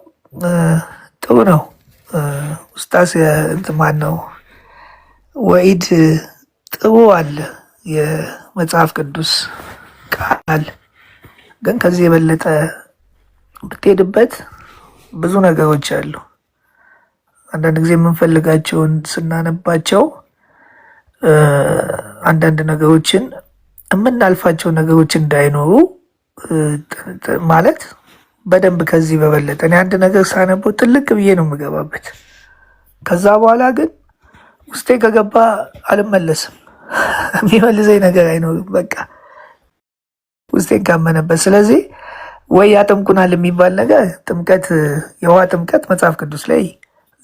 ጥሩ ነው። ኡስታዝ እንትን ማን ነው ወኢድ ጥሩ አለ የመጽሐፍ ቅዱስ ቃል፣ ግን ከዚህ የበለጠ ብትሄድበት ብዙ ነገሮች አሉ። አንዳንድ ጊዜ የምንፈልጋቸውን ስናነባቸው አንዳንድ ነገሮችን የምናልፋቸው ነገሮች እንዳይኖሩ ማለት በደንብ ከዚህ በበለጠ እኔ አንድ ነገር ሳነበው ጥልቅ ብዬ ነው የምገባበት። ከዛ በኋላ ግን ውስጤ ከገባ አልመለስም። የሚመልሰኝ ነገር አይኖርም። በቃ ውስጤን ካመነበት። ስለዚህ ወይ ያጠምቁናል የሚባል ነገር ጥምቀት፣ የውሃ ጥምቀት መጽሐፍ ቅዱስ ላይ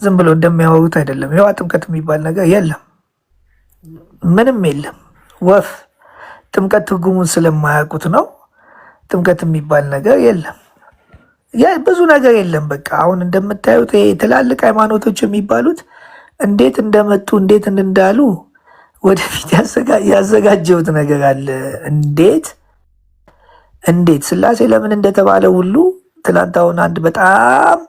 ዝም ብሎ እንደሚያወሩት አይደለም። የውሃ ጥምቀት የሚባል ነገር የለም፣ ምንም የለም። ወፍ ጥምቀት ትርጉሙን ስለማያውቁት ነው። ጥምቀት የሚባል ነገር የለም። ብዙ ነገር የለም። በቃ አሁን እንደምታዩት ትላልቅ ሃይማኖቶች የሚባሉት እንዴት እንደመጡ እንዴት እንዳሉ ወደፊት ያዘጋጀሁት ነገር አለ። እንዴት ስላሴ ለምን እንደተባለ ሁሉ ትላንት አሁን አንድ በጣም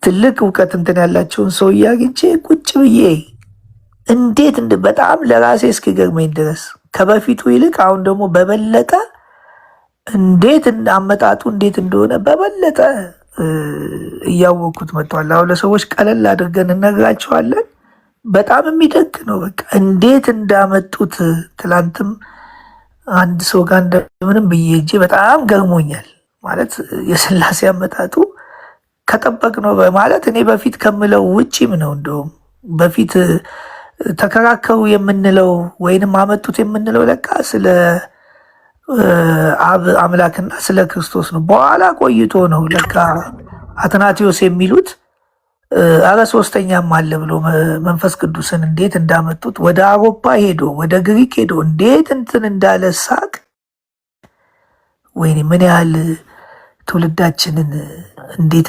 ትልቅ እውቀት እንትን ያላቸውን ሰው አግኝቼ ቁጭ ብዬ እንዴት በጣም ለራሴ እስኪገርመኝ ድረስ ከበፊቱ ይልቅ አሁን ደግሞ በበለጠ እንዴት አመጣጡ እንዴት እንደሆነ በበለጠ እያወቅኩት መጥቷል። አሁን ለሰዎች ቀለል አድርገን እነግራቸዋለን። በጣም የሚደንቅ ነው። በቃ እንዴት እንዳመጡት ትላንትም አንድ ሰው ጋር እንደምንም ብዬ እጄ በጣም ገርሞኛል። ማለት የስላሴ አመጣጡ ከጠበቅ ነው ማለት እኔ በፊት ከምለው ውጪም ነው። እንደውም በፊት ተከራከሩ የምንለው ወይንም አመጡት የምንለው ለካ ስለ አብ አምላክና ስለ ክርስቶስ ነው። በኋላ ቆይቶ ነው ለካ አትናቴዎስ የሚሉት አረ ሶስተኛም አለ ብሎ መንፈስ ቅዱስን እንዴት እንዳመጡት ወደ አውሮፓ ሄዶ ወደ ግሪክ ሄዶ እንዴት እንትን እንዳለ ሳቅ። ወይኔ ምን ያህል ትውልዳችንን እንዴት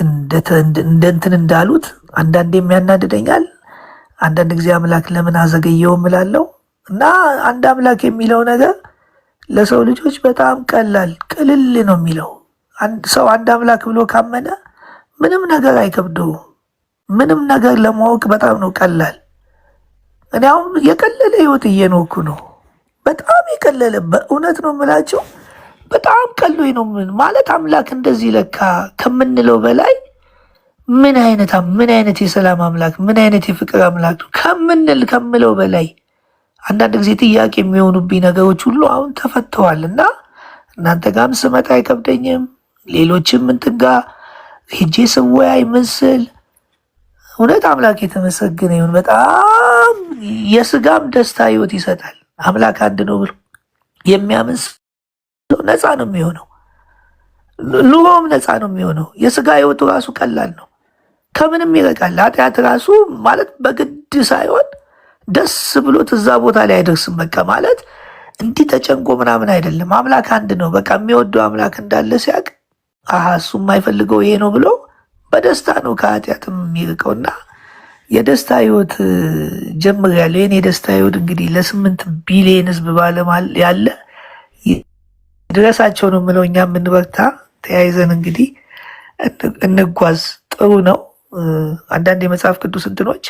እንትን እንዳሉት አንዳንዴ የሚያናድደኛል። አንዳንድ ጊዜ አምላክ ለምን አዘገየው እላለሁ። እና አንድ አምላክ የሚለው ነገር ለሰው ልጆች በጣም ቅልል ነው የሚለው። ሰው አንድ አምላክ ብሎ ካመነ ምንም ነገር አይከብደውም። ምንም ነገር ለማወቅ በጣም ነው ቀላል። እኔ አሁን የቀለለ ህይወት እየኖርኩ ነው። በጣም የቀለለ በእውነት ነው የምላቸው። በጣም ቀሎኝ ነው ማለት አምላክ እንደዚህ ለካ ከምንለው በላይ ምን አይነት የሰላም አምላክ ምን አይነት የፍቅር አምላክ ነው ከምለው በላይ አንዳንድ ጊዜ ጥያቄ የሚሆኑብኝ ነገሮች ሁሉ አሁን ተፈተዋል። እና እናንተ ጋርም ስመጣ አይከብደኝም። ሌሎችም እንትን ጋር ሄጄ ስወያይ ምስል እውነት አምላክ የተመሰገነ ይሁን። በጣም የስጋም ደስታ ህይወት ይሰጣል። አምላክ አንድ ነው ብሎ የሚያምን ሰው ነፃ ነው የሚሆነው። ኑሮም ነፃ ነው የሚሆነው። የስጋ ህይወቱ ራሱ ቀላል ነው፣ ከምንም ይረቃል። ኃጢአት ራሱ ማለት በግድ ሳይሆን ደስ ብሎት እዛ ቦታ ላይ አይደርስም። በቃ ማለት እንዲህ ተጨንቆ ምናምን አይደለም። አምላክ አንድ ነው። በቃ የሚወደው አምላክ እንዳለ ሲያቅ እሱ የማይፈልገው ይሄ ነው ብሎ በደስታ ነው ከኃጢአትም የሚርቀውና የደስታ ህይወት ጀምሬያለሁ። ይህን የደስታ ህይወት እንግዲህ ለ8 ቢሊዮን ህዝብ ባለም ያለ ድረሳቸው ነው የምለው። እኛ የምንበርታ ተያይዘን እንግዲህ እንጓዝ። ጥሩ ነው። አንዳንድ የመጽሐፍ ቅዱስ እንትኖች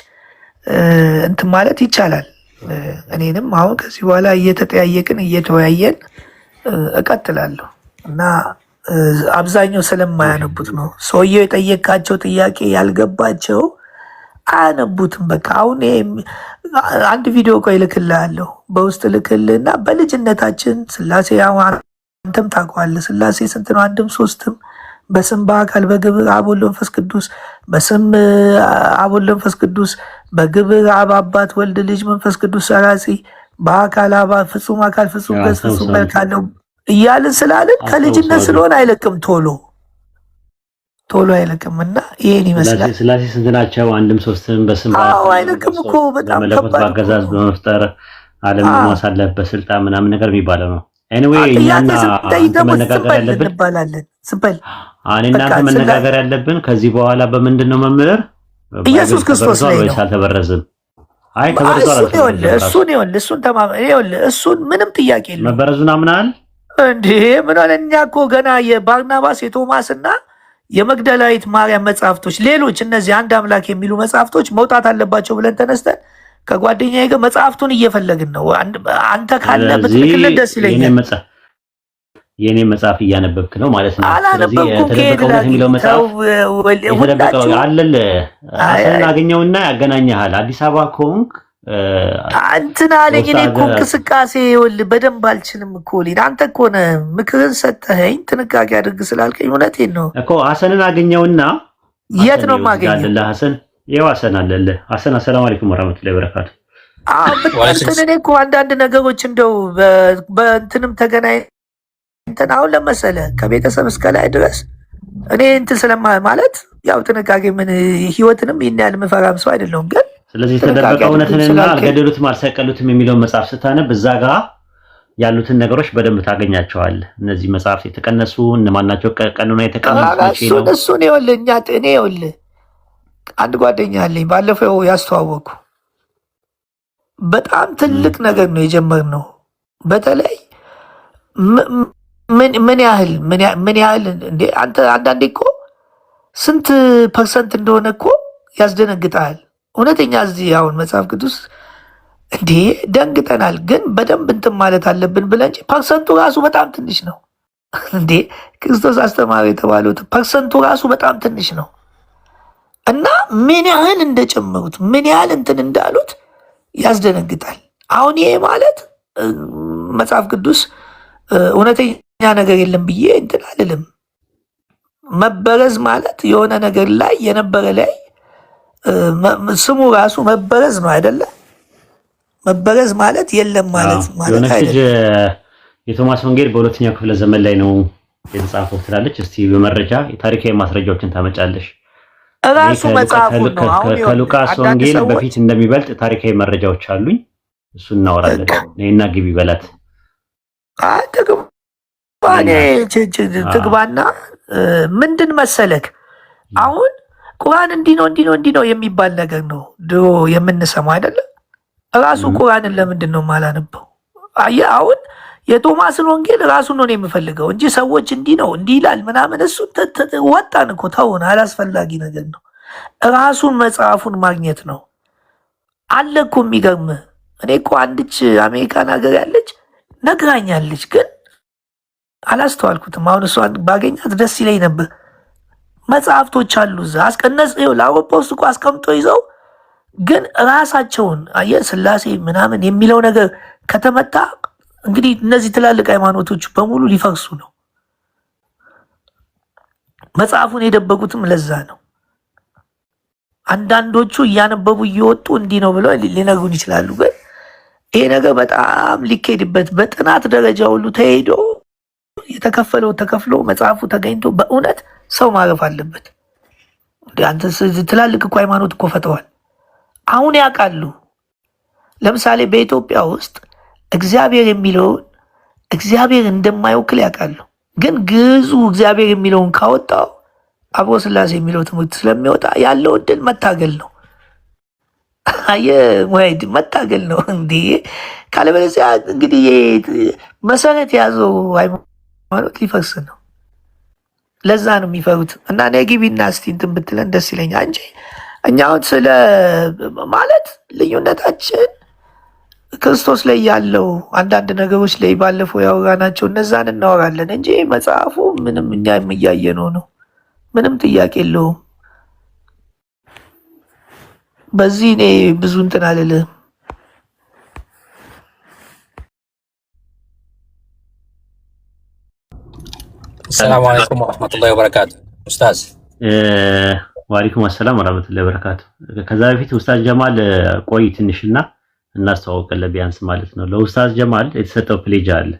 እንትን ማለት ይቻላል። እኔንም አሁን ከዚህ በኋላ እየተጠያየቅን እየተወያየን እቀጥላለሁ እና አብዛኛው ስለማያነቡት ነው። ሰውየው የጠየቃቸው ጥያቄ ያልገባቸው አያነቡትም። በቃ አሁን አንድ ቪዲዮ ቆይ እልክልሃለሁ፣ በውስጥ እልክልህና በልጅነታችን ስላሴ አንተም ታውቀዋለህ። ስላሴ ስንት ነው? አንድም ሶስትም፣ በስም በአካል በግብር አብ ወልድ መንፈስ ቅዱስ፣ በስም አብ ወልድ መንፈስ ቅዱስ፣ በግብር አብ አባት ወልድ ልጅ መንፈስ ቅዱስ ሰራጺ፣ በአካል አብ ፍጹም አካል ፍጹም ገጽ ፍጹም መልክ አለው እያልን ስላልን ከልጅነት ስለሆነ አይለቅም፣ ቶሎ አይለቅም። እና ይሄን ይመስላል። ስላሴ ስንት ናቸው? አንድም ሶስትም፣ በስም አይለቅም እኮ በጣም መለኮት በአገዛዝ በመፍጠር ዓለም ማሳለፍ በስልጣን ምናምን ነገር የሚባለው ነው። ኤኒዌይ እኛና መነጋገር ያለብን እንባላለን። ስበል እናንተ መነጋገር ያለብን ከዚህ በኋላ በምንድን ነው መምህር? ኢየሱስ ክርስቶስ ላይ ነው። አልተበረዘም። አይ ተበረዘዋል። እሱን ምንም ጥያቄ የለም። መበረዙን አምናል እንዴ? ምን አለ? እኛ እኮ ገና የባርናባስ የቶማስና የመግደላዊት ማርያም መጽሐፍቶች፣ ሌሎች እነዚህ አንድ አምላክ የሚሉ መጽሐፍቶች መውጣት አለባቸው ብለን ተነስተን ከጓደኛዬ ጋር መጽሐፍቱን እየፈለግን ነው። አንተ ካለ ብትልክልን ደስ ይለኛል። የኔ መጽሐፍ እያነበብክ ነው ማለት ነው። አላነበብኩም። የተደበቀው የሚለው መጽሐፍ የተደበቀው አለለ አሰን አገኘውና ያገናኘሃል። አዲስ አበባ ኮንክ እንትን አለኝ። እኔ እኮ እንቅስቃሴ ይኸውልህ በደንብ አልችልም እኮ ሊድ አንተ እኮ ነህ ምክርን ሰጠኸኝ ጥንቃቄ አድርግ ስላልከኝ እውነቴን ነው እኮ። ሀሰንን አገኘውና የት ነው የማገኘው? ሀሰን ይኸው ሀሰን አለለ። ሀሰን አሰላሙ አለይኩም ወራህመቱላሂ ወበረካቱ። እንትን እኔ እኮ አንዳንድ ነገሮች እንደው በእንትንም ተገናኝተን አሁን ለመሰለ ከቤተሰብ እስከ ላይ ድረስ እኔ እንትን ስለማ ማለት ያው ጥንቃቄ ምን ህይወትንም ይህን ያህል የምፈራም ሰው አይደለሁም ግን ስለዚህ የተደበቀ እውነትንና አልገደሉትም አልሰቀሉትም የሚለውን መጽሐፍ ስታነብ እዛ ጋር ያሉትን ነገሮች በደንብ ታገኛቸዋለህ። እነዚህ መጽሐፍት የተቀነሱ እነማናቸው? ቀኑና የተቀነሱ እሱን ይኸውልህ እኔ ይኸውልህ አንድ ጓደኛ አለኝ ባለፈው ያስተዋወቅኩ በጣም ትልቅ ነገር ነው የጀመርነው። በተለይ ምን ያህል እንዴ አንተ አንዳንዴ እኮ ስንት ፐርሰንት እንደሆነ እኮ ያስደነግጣል። እውነተኛ እዚህ አሁን መጽሐፍ ቅዱስ እንዴ ደንግጠናል፣ ግን በደንብ እንትን ማለት አለብን ብለን እንጂ ፐርሰንቱ ራሱ በጣም ትንሽ ነው። እንዴ ክርስቶስ አስተማሪ የተባሉት ፐርሰንቱ ራሱ በጣም ትንሽ ነው እና ምን ያህል እንደጨመሩት ምን ያህል እንትን እንዳሉት ያስደነግጣል። አሁን ይሄ ማለት መጽሐፍ ቅዱስ እውነተኛ ነገር የለም ብዬ እንትን አልልም። መበረዝ ማለት የሆነ ነገር ላይ የነበረ ላይ ስሙ ራሱ መበረዝ ነው አይደለ? መበረዝ ማለት የለም ማለት አይደለም። የቶማስ ወንጌል በሁለተኛው ክፍለ ዘመን ላይ ነው የተጻፈው ትላለች። እስቲ በመረጃ የታሪካዊ ማስረጃዎችን ታመጫለሽ? ራሱ መጽሐፉ ነው። አሁን ከሉቃስ ወንጌል በፊት እንደሚበልጥ ታሪካዊ መረጃዎች አሉኝ። እሱ እናወራለን። ነይና ግቢ በላት። ትግባና ምንድን መሰለክ አሁን ቁርአን እንዲህ ነው የሚባል ነገር ነው ድሮ የምንሰማው አይደለም። ራሱ ቁርአንን ለምንድን ነው የማላነበው? አየህ አሁን የቶማስን ወንጌል ራሱን ነው የምፈልገው እንጂ ሰዎች እንዲህ ነው እንዲህ ይላል ምናምን እሱ ወጣን እኮ ተውን፣ አላስፈላጊ ነገር ነው። ራሱን መጽሐፉን ማግኘት ነው አለ እኮ። የሚገርም እኔ እኮ አንድች አሜሪካን ሀገር ያለች ነግራኛለች፣ ግን አላስተዋልኩትም። አሁን እሷን ባገኛት ደስ ይለኝ ነበር። መጽሐፍቶች አሉ እዛ አስቀነጽ ለአውሮፓ ውስጥ እኮ አስቀምጦ ይዘው ግን ራሳቸውን አየህ ስላሴ ምናምን የሚለው ነገር ከተመታ እንግዲህ እነዚህ ትላልቅ ሃይማኖቶች በሙሉ ሊፈርሱ ነው። መጽሐፉን የደበቁትም ለዛ ነው። አንዳንዶቹ እያነበቡ እየወጡ እንዲህ ነው ብለው ሊነግሩን ይችላሉ። ግን ይሄ ነገር በጣም ሊካሄድበት በጥናት ደረጃ ሁሉ ተሄዶ የተከፈለው ተከፍሎ መጽሐፉ ተገኝቶ በእውነት ሰው ማረፍ አለበት። አንተ ትላልቅ እኮ ሃይማኖት እኮ ፈተዋል። አሁን ያውቃሉ። ለምሳሌ በኢትዮጵያ ውስጥ እግዚአብሔር የሚለውን እግዚአብሔር እንደማይወክል ያውቃሉ። ግን ግዙ እግዚአብሔር የሚለውን ካወጣው አብሮ ስላሴ የሚለው ትምህርት ስለሚወጣ ያለው እድል መታገል ነው። ሙሀይድ መታገል ነው እንዴ። ካለበለዚያ እንግዲህ መሰረት የያዘው ሃይማኖት ሊፈርስ ነው። ለዛ ነው የሚፈሩት። እና ነጊቢና እስቲ እንትን ብትለን ደስ ይለኛል እንጂ እኛውን ስለ ማለት ልዩነታችን ክርስቶስ ላይ ያለው አንዳንድ ነገሮች ላይ ባለፈው ያወራናቸው እነዛን እናወራለን እንጂ መጽሐፉ ምንም እኛ የሚያየነው ነው። ምንም ጥያቄ የለውም። በዚህ እኔ ብዙ እንትን አልልም። ሰላም አለይኩም ወራህመቱላሂ ወበረካቱ። ኡስታዝ ወአለይኩም ሰላም ወራህመቱላሂ ወበረካቱ። ከዛ በፊት ኡስታዝ ጀማል ቆይ ትንሽና እናስተዋውቀለ ቢያንስ ማለት ነው። ለኡስታዝ ጀማል የተሰጠው ፕሌጅ አለ።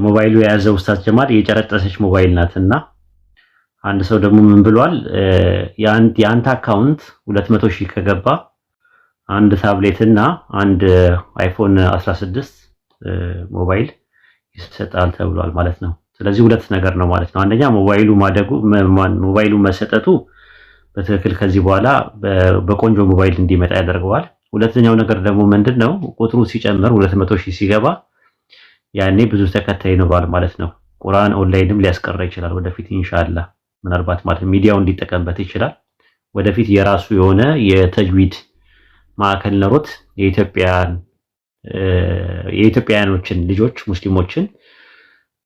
ሞባይሉ የያዘው ኡስታዝ ጀማል የጨረጠሰች ሞባይል ናትና አንድ ሰው ደግሞ ምን ብሏል? የአንተ አካውንት 200,000 ከገባ አንድ ታብሌት እና አንድ አይፎን 16 ሞባይል ይሰጣል ተብሏል ማለት ነው። ስለዚህ ሁለት ነገር ነው ማለት ነው። አንደኛ ሞባይሉ መሰጠቱ በትክክል ከዚህ በኋላ በቆንጆ ሞባይል እንዲመጣ ያደርገዋል። ሁለተኛው ነገር ደግሞ ምንድነው? ቁጥሩ ሲጨምር 200,000 ሲገባ ያኔ ብዙ ተከታይ ይኖራል ማለት ነው። ቁርአን ኦንላይንም ሊያስቀራ ይችላል ወደፊት ኢንሻአላህ። ምናልባት ማለት ሚዲያውን እንዲጠቀምበት ይችላል። ወደፊት የራሱ የሆነ የተጅዊድ ማዕከል ኖሮት የኢትዮጵያውያኖችን ልጆች ሙስሊሞችን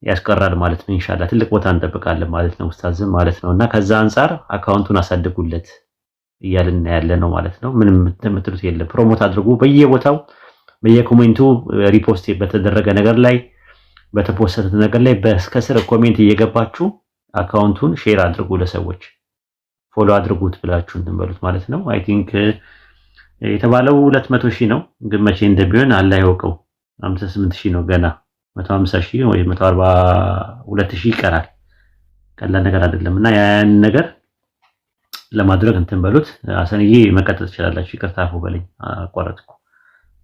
ያስቀራል ማለት ነው ኢንሻአላህ። ትልቅ ቦታ እንጠብቃለን ማለት ነው ኡስታዝም ማለት ነው። እና ከዛ አንፃር አካውንቱን አሳድጉለት እያልን ያለ ነው ማለት ነው። ምንም የምትሉት የለም። ፕሮሞት አድርጉ በየቦታው በየኮሜንቱ ሪፖስት በተደረገ ነገር ላይ በተፖስተተ ነገር ላይ በስከስር ኮሜንት እየገባችሁ አካውንቱን ሼር አድርጉ፣ ለሰዎች ፎሎ አድርጉት ብላችሁ እንትን በሉት ማለት ነው። አይ ቲንክ የተባለው 200,000 ነው፣ ግን መቼ እንደሚሆን አላህ ያውቀው። 58,000 ነው ገና 150,000 ወይ 142,000 ይቀራል። ቀላል ነገር አይደለም። እና ያን ነገር ለማድረግ እንትን በሉት። አሰንዬ መቀጠል ትችላላችሁ። ይቅርታ አፉ በለኝ አቋረጥኩ።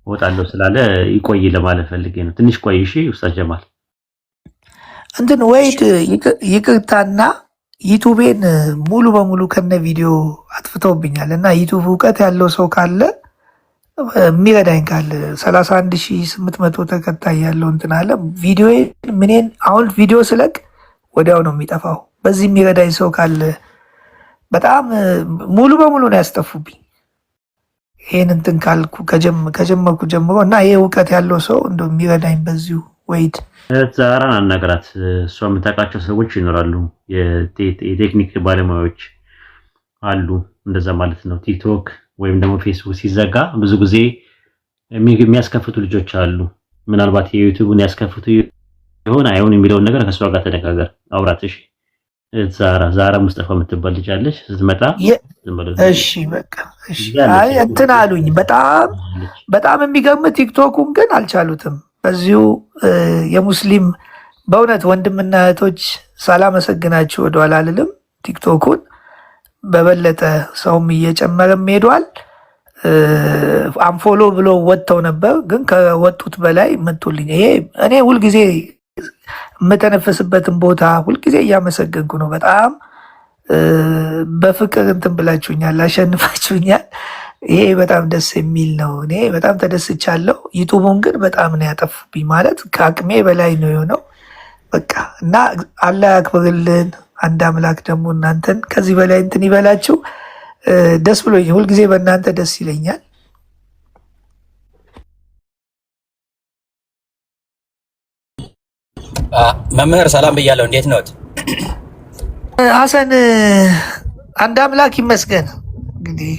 ወጣለሁ ስላለ ይቆይ ለማለት ፈልጌ ነው። ትንሽ ቆይ እሺ ኡስታዝ ጀማል። እንትን ወይድ ይቅርታና ዩቱቤን ሙሉ በሙሉ ከነ ቪዲዮ አጥፍተውብኛል እና ዩቱብ እውቀት ያለው ሰው ካለ የሚረዳኝ ካለ 31,800 ተከታይ ያለው እንትን አለ። ቪዲዮ ምንን አሁን ቪዲዮ ስለቅ ወዲያው ነው የሚጠፋው። በዚህ የሚረዳኝ ሰው ካለ በጣም ሙሉ በሙሉ ነው ያስጠፉብኝ። ይሄን እንትን ካልኩ ከጀመርኩ ጀምሮ እና ይሄ እውቀት ያለው ሰው እንደው የሚረዳኝ በዚሁ ወይድ ዛራን አናገራት። እሷ የምታውቃቸው ሰዎች ይኖራሉ፣ የቴክኒክ ባለሙያዎች አሉ። እንደዛ ማለት ነው። ቲክቶክ ወይም ደግሞ ፌስቡክ ሲዘጋ ብዙ ጊዜ የሚያስከፍቱ ልጆች አሉ። ምናልባት የዩቲዩብን ያስከፍቱ ይሆን አይሆን የሚለውን ነገር ከእሷ ጋር ተነጋገር፣ አውራት። እሺ ዛራ ሙስጠፋ የምትባል ልጅ አለች። ስትመጣ እሺ በቃ እሺ። አይ እንትን አሉኝ። በጣም የሚገርም ቲክቶኩን ግን አልቻሉትም። በዚሁ የሙስሊም በእውነት ወንድምና እህቶች ሳላመሰግናችሁ ወደኋላ አልልም። ቲክቶኩን በበለጠ ሰውም እየጨመረም ሄዷል። አንፎሎ ብሎ ወጥተው ነበር፣ ግን ከወጡት በላይ መጥቶልኝ ይሄ እኔ ሁልጊዜ የምተነፈስበትን ቦታ ሁልጊዜ እያመሰገንኩ ነው። በጣም በፍቅር እንትን ብላችሁኛል፣ አሸንፋችሁኛል። ይሄ በጣም ደስ የሚል ነው። እኔ በጣም ተደስቻለሁ። ዩቱቡን ግን በጣም ነው ያጠፉብኝ፣ ማለት ከአቅሜ በላይ ነው የሆነው። በቃ እና አላህ ያክብርልን። አንድ አምላክ ደግሞ እናንተን ከዚህ በላይ እንትን ይበላችሁ። ደስ ብሎኝ ሁልጊዜ በእናንተ ደስ ይለኛል። መምህር ሰላም ብያለሁ። እንዴት ነዎት? ሀሰን አንድ አምላክ ይመስገን። እንግዲህ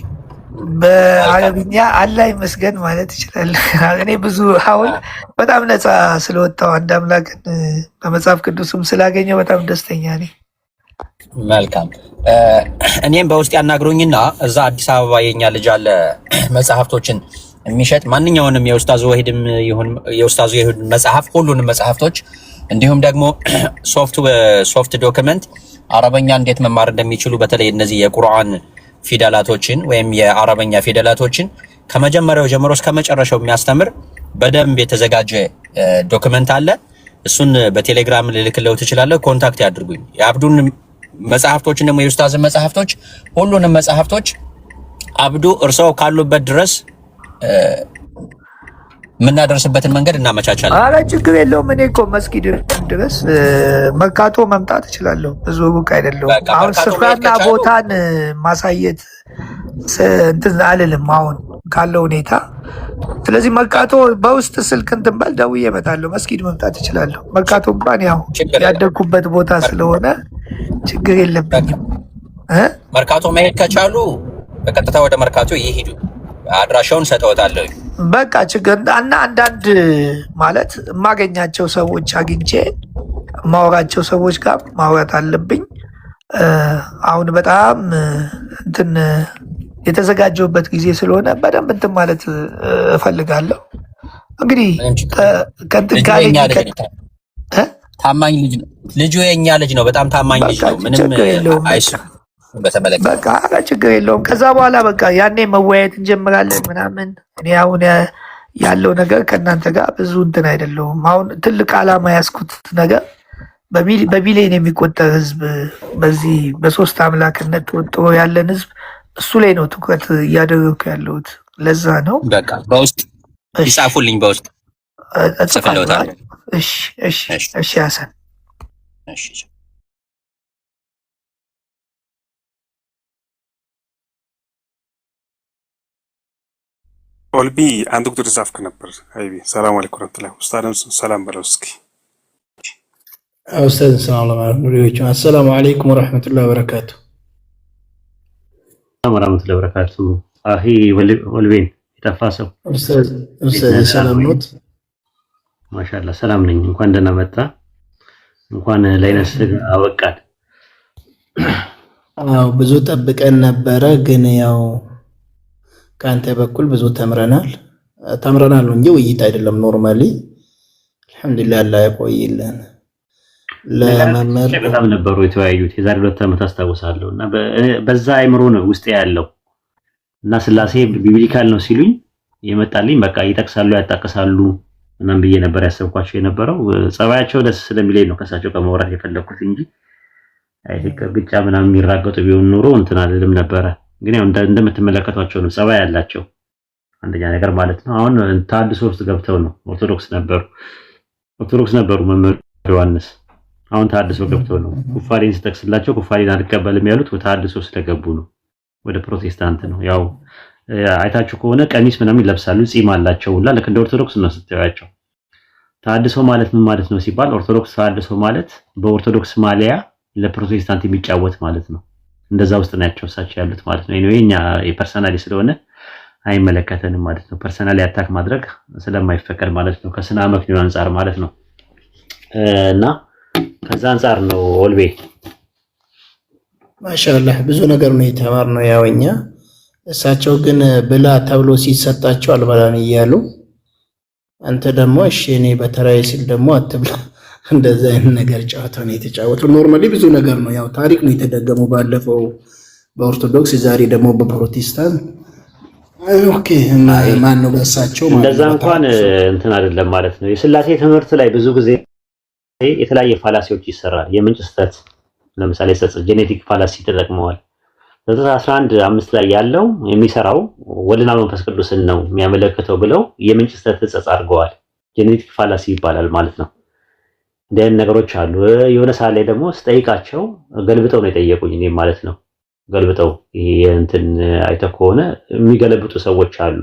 በአረብኛ አላህ ይመስገን ማለት ይችላል። እኔ ብዙ አሁን በጣም ነፃ ስለወጣው አንድ አምላክን በመጽሐፍ ቅዱስም ስላገኘው በጣም ደስተኛ ነኝ። መልካም። እኔም በውስጥ ያናግሩኝና እዛ አዲስ አበባ የኛ ልጅ አለ መጽሐፍቶችን የሚሸጥ ማንኛውንም የኡስታዝ ወሂድም ይሁን የኡስታዝ ወሂድ መጽሐፍ ሁሉንም መጽሐፍቶች እንዲሁም ደግሞ ሶፍት ዶክመንት አረበኛ እንዴት መማር እንደሚችሉ በተለይ እነዚህ የቁርአን ፊደላቶችን ወይም የአረበኛ ፊደላቶችን ከመጀመሪያው ጀምሮ እስከ መጨረሻው የሚያስተምር በደንብ የተዘጋጀ ዶክመንት አለ። እሱን በቴሌግራም ልልክለው ትችላለህ። ኮንታክት ያድርጉኝ። የአብዱን መጽሐፍቶችን ደግሞ የኡስታዝን መጽሐፍቶች ሁሉንም መጽሐፍቶች አብዱ እርሰው ካሉበት ድረስ የምናደርስበትን መንገድ እናመቻቻለን። አረ ችግር የለውም። እኔ እኮ መስጊድ ድረስ መርካቶ መምጣት እችላለሁ። ብዙ ሩቅ አይደለሁም። አሁን ስፍራና ቦታን ማሳየት እንትን አልልም አሁን ካለው ሁኔታ። ስለዚህ መርካቶ በውስጥ ስልክ እንትን በል ደውዬ እመጣለሁ። መስጊድ መምጣት እችላለሁ። መርካቶ እንኳን ያው ያደግኩበት ቦታ ስለሆነ ችግር የለብኝም። መርካቶ መሄድ ከቻሉ በቀጥታ ወደ መርካቶ ይሄዱ። አድራሻውን ሰጠውታለሁ። በቃ ችግር እና አንዳንድ ማለት የማገኛቸው ሰዎች አግኝቼ የማወራቸው ሰዎች ጋር ማውራት አለብኝ። አሁን በጣም እንትን የተዘጋጀውበት ጊዜ ስለሆነ በደንብ እንትን ማለት እፈልጋለሁ። እንግዲህ ከእንትን ካለኝ ታማኝ ልጅ ነው ልጁ፣ የኛ ልጅ ነው። በጣም ታማኝ ልጅ ነው። ምንም አይስም በተመለከተ በቃ ችግር የለውም። ከዛ በኋላ በቃ ያኔ መወያየት እንጀምራለን ምናምን። እኔ አሁን ያለው ነገር ከእናንተ ጋር ብዙ እንትን አይደለውም። አሁን ትልቅ ዓላማ ያስኩት ነገር በቢሊዮን የሚቆጠር ህዝብ በዚህ በሶስት አምላክነት ተወጥሮ ያለን ህዝብ እሱ ላይ ነው ትኩረት እያደረግኩ ያለሁት። ለዛ ነው በቃ በውስጥ ይጻፉልኝ፣ በውስጥ ጽፍልዎታለሁ። እሺ ሀሰን። እሺ ኦልቢ አንድ ቁጥር ጻፍክ ነበር። አይቢ ሰላም አለይኩም ወራህመቱላሂ ኡስታድም ሰላም በለው እስኪ። ኡስታድ ሰላም አለይኩም አሰላሙ አለይኩም ወራህመቱላሂ ወበረካቱ። ሰላም ወራህመቱላሂ ወበረካቱ። አኺ ወልቤን የጠፋሰው ኡስታድ ሰላም ኖት? ማሻአላህ ሰላም ነኝ። እንኳን ደህና መጣ። እንኳን ለይነስ አወቃት። አዎ ብዙ ጠብቀን ነበረ፣ ግን ያው ከአንተ በኩል ብዙ ተምረናል ነው እንጂ ውይይት አይደለም። ኖርማሊ አልሐምዱሊላህ አላህ ያቆይልን። ለመመር በጣም ነበሩ የተወያዩት የዛሬ 2 ዓመት አስታውሳለሁ። እና በዛ አይምሮ ነው ውስጥ ያለው እና ስላሴ ቢብሊካል ነው ሲሉኝ የመጣልኝ በቃ ይጠቅሳሉ ያጣቀሳሉ ምናምን ብዬ ነበር ያሰብኳቸው የነበረው። ጸባያቸው ደስ ስለሚለኝ ነው ከሳቸው ከመውራት የፈለኩት እንጂ አይልክ ብቻ ምናምን የሚራገጡ ቢሆን ኖሮ እንትን አይደለም ነበረ። ግን ያው እንደምትመለከቷቸው ነው ጸባይ ያላቸው አንደኛ ነገር ማለት ነው። አሁን ተሐድሶ ውስጥ ገብተው ነው ኦርቶዶክስ ነበሩ መምህር ዮሐንስ። አሁን ተሐድሶ ገብተው ነው ኩፋሌን ስጠቅስላቸው ኩፋሌን አልቀበልም ያሉት ተሐድሶ ስለገቡ ነው። ወደ ፕሮቴስታንት ነው። ያው አይታችሁ ከሆነ ቀሚስ ምናምን ይለብሳሉ፣ ጺም አላቸው ሁላ ልክ እንደ ኦርቶዶክስ ነው ስትያቸው። ተሐድሶ ማለት ምን ማለት ነው ሲባል ኦርቶዶክስ ተሐድሶ ማለት በኦርቶዶክስ ማሊያ ለፕሮቴስታንት የሚጫወት ማለት ነው። እንደዛ ውስጥ ናቸው እሳቸው ያሉት ማለት ነው። ኤኒዌይ እኛ የፐርሰናሊ ስለሆነ አይመለከተንም ማለት ነው። ፐርሰናሊ አታክ ማድረግ ስለማይፈቀድ ማለት ነው፣ ከስነ አመክንዮ አንፃር ማለት ነው። እና ከዛ አንፃር ነው ኦልቤ ማሻአላህ ብዙ ነገር ነው የተማርነው። ያው እኛ እሳቸው ግን ብላ ተብሎ ሲሰጣቸው አልበላን እያሉ አንተ ደግሞ እሺ እኔ በተራዬ ሲል ደግሞ አትብላ። እንደዛ አይነት ነገር ጨዋታው ነው የተጫወተው። ኖርማሊ ብዙ ነገር ነው ያው ታሪክ ነው የተደገመው። ባለፈው በኦርቶዶክስ ዛሬ ደግሞ በፕሮቴስታንት ኦኬ ማን ነው በእሳቸው ማለት እንደዛ እንኳን እንትን አይደለም ማለት ነው። የስላሴ ትምህርት ላይ ብዙ ጊዜ የተለያየ ፋላሲዎች ይሰራል። የምንጭ ስህተት ለምሳሌ ጄኔቲክ ፋላሲ ተጠቅመዋል። ዘጠኝ 11:5 ላይ ያለው የሚሰራው ወልድና መንፈስ ቅዱስን ነው የሚያመለክተው ብለው የምንጭ ስህተት ተጸጽ አድርገዋል። ጄኔቲክ ፋላሲ ይባላል ማለት ነው። እንደዚህ ነገሮች አሉ። የሆነ ሰዓት ላይ ደግሞ ስጠይቃቸው ገልብጠው ነው የጠየቁኝ እኔ ማለት ነው። ገልብጠው ይሄ እንትን አይተህ ከሆነ የሚገለብጡ ሰዎች አሉ።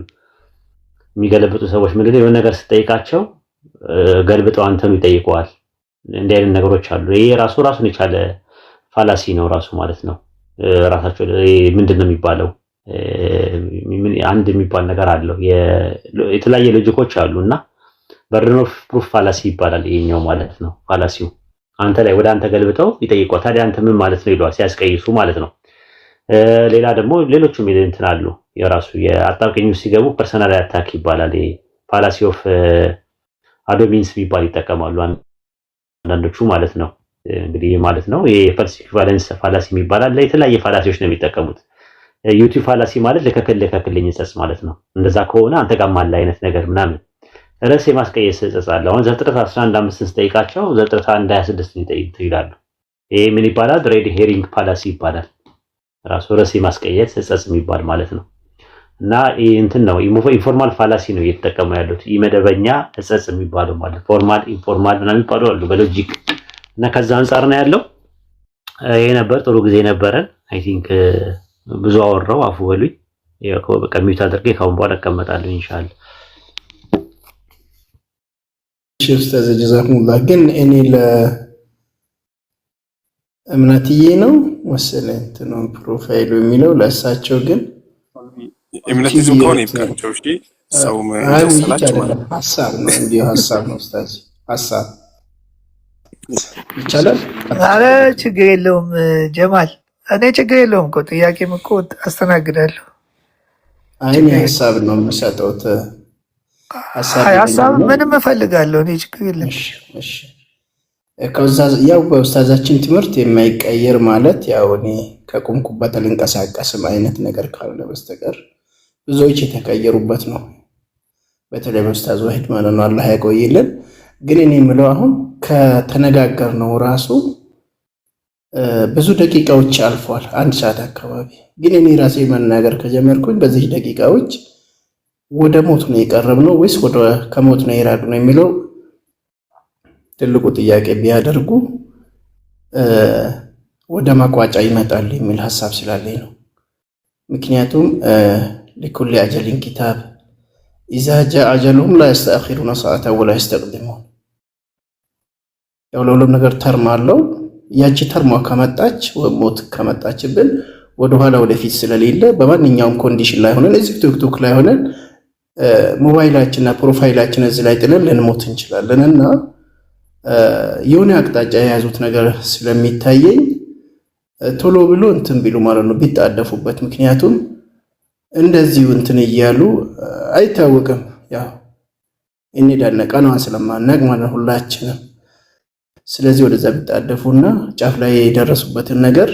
የሚገለብጡ ሰዎች ምን የሆነ ነገር ስጠይቃቸው ገልብጠው አንተኑ ይጠይቀዋል። እንዲህ አይነት ነገሮች አሉ። ይሄ ራሱን የቻለ ፋላሲ ነው ራሱ ማለት ነው። ራሳቸው ምንድነው የሚባለው አንድ የሚባል ነገር አለው። የተለያየ ሎጂኮች አሉና በርደን ኦፍ ፕሩፍ ፋላሲ ይባላል ይሄኛው ማለት ነው። ፋላሲው አንተ ላይ ወደ አንተ ገልብጠው ይጠይቀዋል። ታዲያ አንተ ምን ማለት ነው ይሏል ሲያስቀይሱ ማለት ነው። ሌላ ደግሞ ሌሎችም እንትን አሉ። የራሱ የአጣብቂኝ ሲገቡ ፐርሰናል አታክ ይባላል። ፋላሲ ኦፍ አዶሚንስ የሚባል ይጠቀማሉ። አንዳንዶቹ ማለት ነው። እንግዲህ ማለት ነው የፈልስ ኢኩቫለንስ ፋላሲ የሚባላል የተለያየ ፋላሲዎች ነው የሚጠቀሙት። ዩቲዩብ ፋላሲ ማለት ልከክልኝ ጸጽ ማለት ነው። እንደዛ ከሆነ አንተ ጋር ማለ አይነት ነገር ምናምን ርዕስ የማስቀየስ ጸጽ አለ። አሁን ዘፍጥረት 11:5 ስጠይቃቸው ዘፍጥረት 1:26 ይላሉ። ይሄ ምን ይባላል? ሬድ ሄሪንግ ፋላሲ ይባላል። ራሱ ርዕስ የማስቀየስ ጸጽ የሚባል ማለት ነው። እና እንትን ነው ኢንፎርማል ፋላሲ ነው እየተጠቀሙ ያሉት። መደበኛ ጸጽ የሚባለው ማለት ፎርማል ኢንፎርማል ምናምን የሚባሉ አሉ በሎጂክ እና ከዛ አንፃር ነው ያለው። ይሄ ነበር ጥሩ ጊዜ ነበረን። አይ ቲንክ ብዙ አወራው አፉ በሉኝ። በቃ ሚውት አድርጌ ካሁን በኋላ እቀመጣለሁ ኢንሻአላህ። እሺ ኡስታዝ ጀዛኩሙላህ። ግን እኔ ለእምነትዬ ነው መሰለኝ እንትኑ ፕሮፋይሉ የሚለው ለእሳቸው ግን እምነት ይዞ ከሆነ ይብቃቸው። እሺ ሰው መሰላችሁ ማለት ሐሳብ ነው እንዲሁ ሐሳብ ነው ኡስታዝ ሐሳብ ይቻላል። አረ ችግር የለውም ጀማል፣ እኔ ችግር የለውም እኮ ጥያቄም እኮ አስተናግዳለሁ። አይኔ ሐሳብ ነው የምሰጠው። ሐሳብ ምንም እፈልጋለሁ እኔ ችግር የለም። እሺ ያው በኡስታዛችን ትምህርት የማይቀየር ማለት ያው እኔ ከቆምኩበት ልንቀሳቀስም አይነት ነገር ካልሆነ በስተቀር ብዙዎች የተቀየሩበት ነው። በተለይ በኡስታዝ ዋሂድ ማለት ነው አላህ ያቆይልን። ግን እኔ የምለው አሁን ከተነጋገር ነው ራሱ ብዙ ደቂቃዎች አልፏል፣ 1 ሰዓት አካባቢ። ግን እኔ ራሴ መናገር ከጀመርኩኝ በዚህ ደቂቃዎች ወደ ሞት ነው የቀረብነው ወይስ ከሞት ነው የራቅ ነው የሚለው ትልቁ ጥያቄ ቢያደርጉ ወደ ማቋጫ ይመጣል የሚል ሐሳብ ስላለኝ ነው። ምክንያቱም ለኩል አጀሊን ኪታብ ኢዛ ጃአ አጀሉሁም ላ የስተአኺሩነ ሰዓተን ወላ የስተቅድሙን። ያው ለሁሉም ነገር ተርም አለው። ያቺ ተርሟ ከመጣች ሞት ከመጣችብን ወደኋላ ወደፊት ስለሌለ በማንኛውም ኮንዲሽን ላይ ሆነን እዚህ ቲክቶክ ላይ ሆነን ሞባይላችንና ፕሮፋይላችን እዚህ ላይ ጥለን ልንሞት እንችላለን እና የሆነ አቅጣጫ የያዙት ነገር ስለሚታየኝ ቶሎ ብሎ እንትን ቢሉ ማለት ነው ቢጣደፉበት። ምክንያቱም እንደዚሁ እንትን እያሉ አይታወቅም። ያው እንሄዳለን ቀናዋን ስለማናቅ ማለት ሁላችንም። ስለዚህ ወደዛ ቢጣደፉና ጫፍ ላይ የደረሱበትን ነገር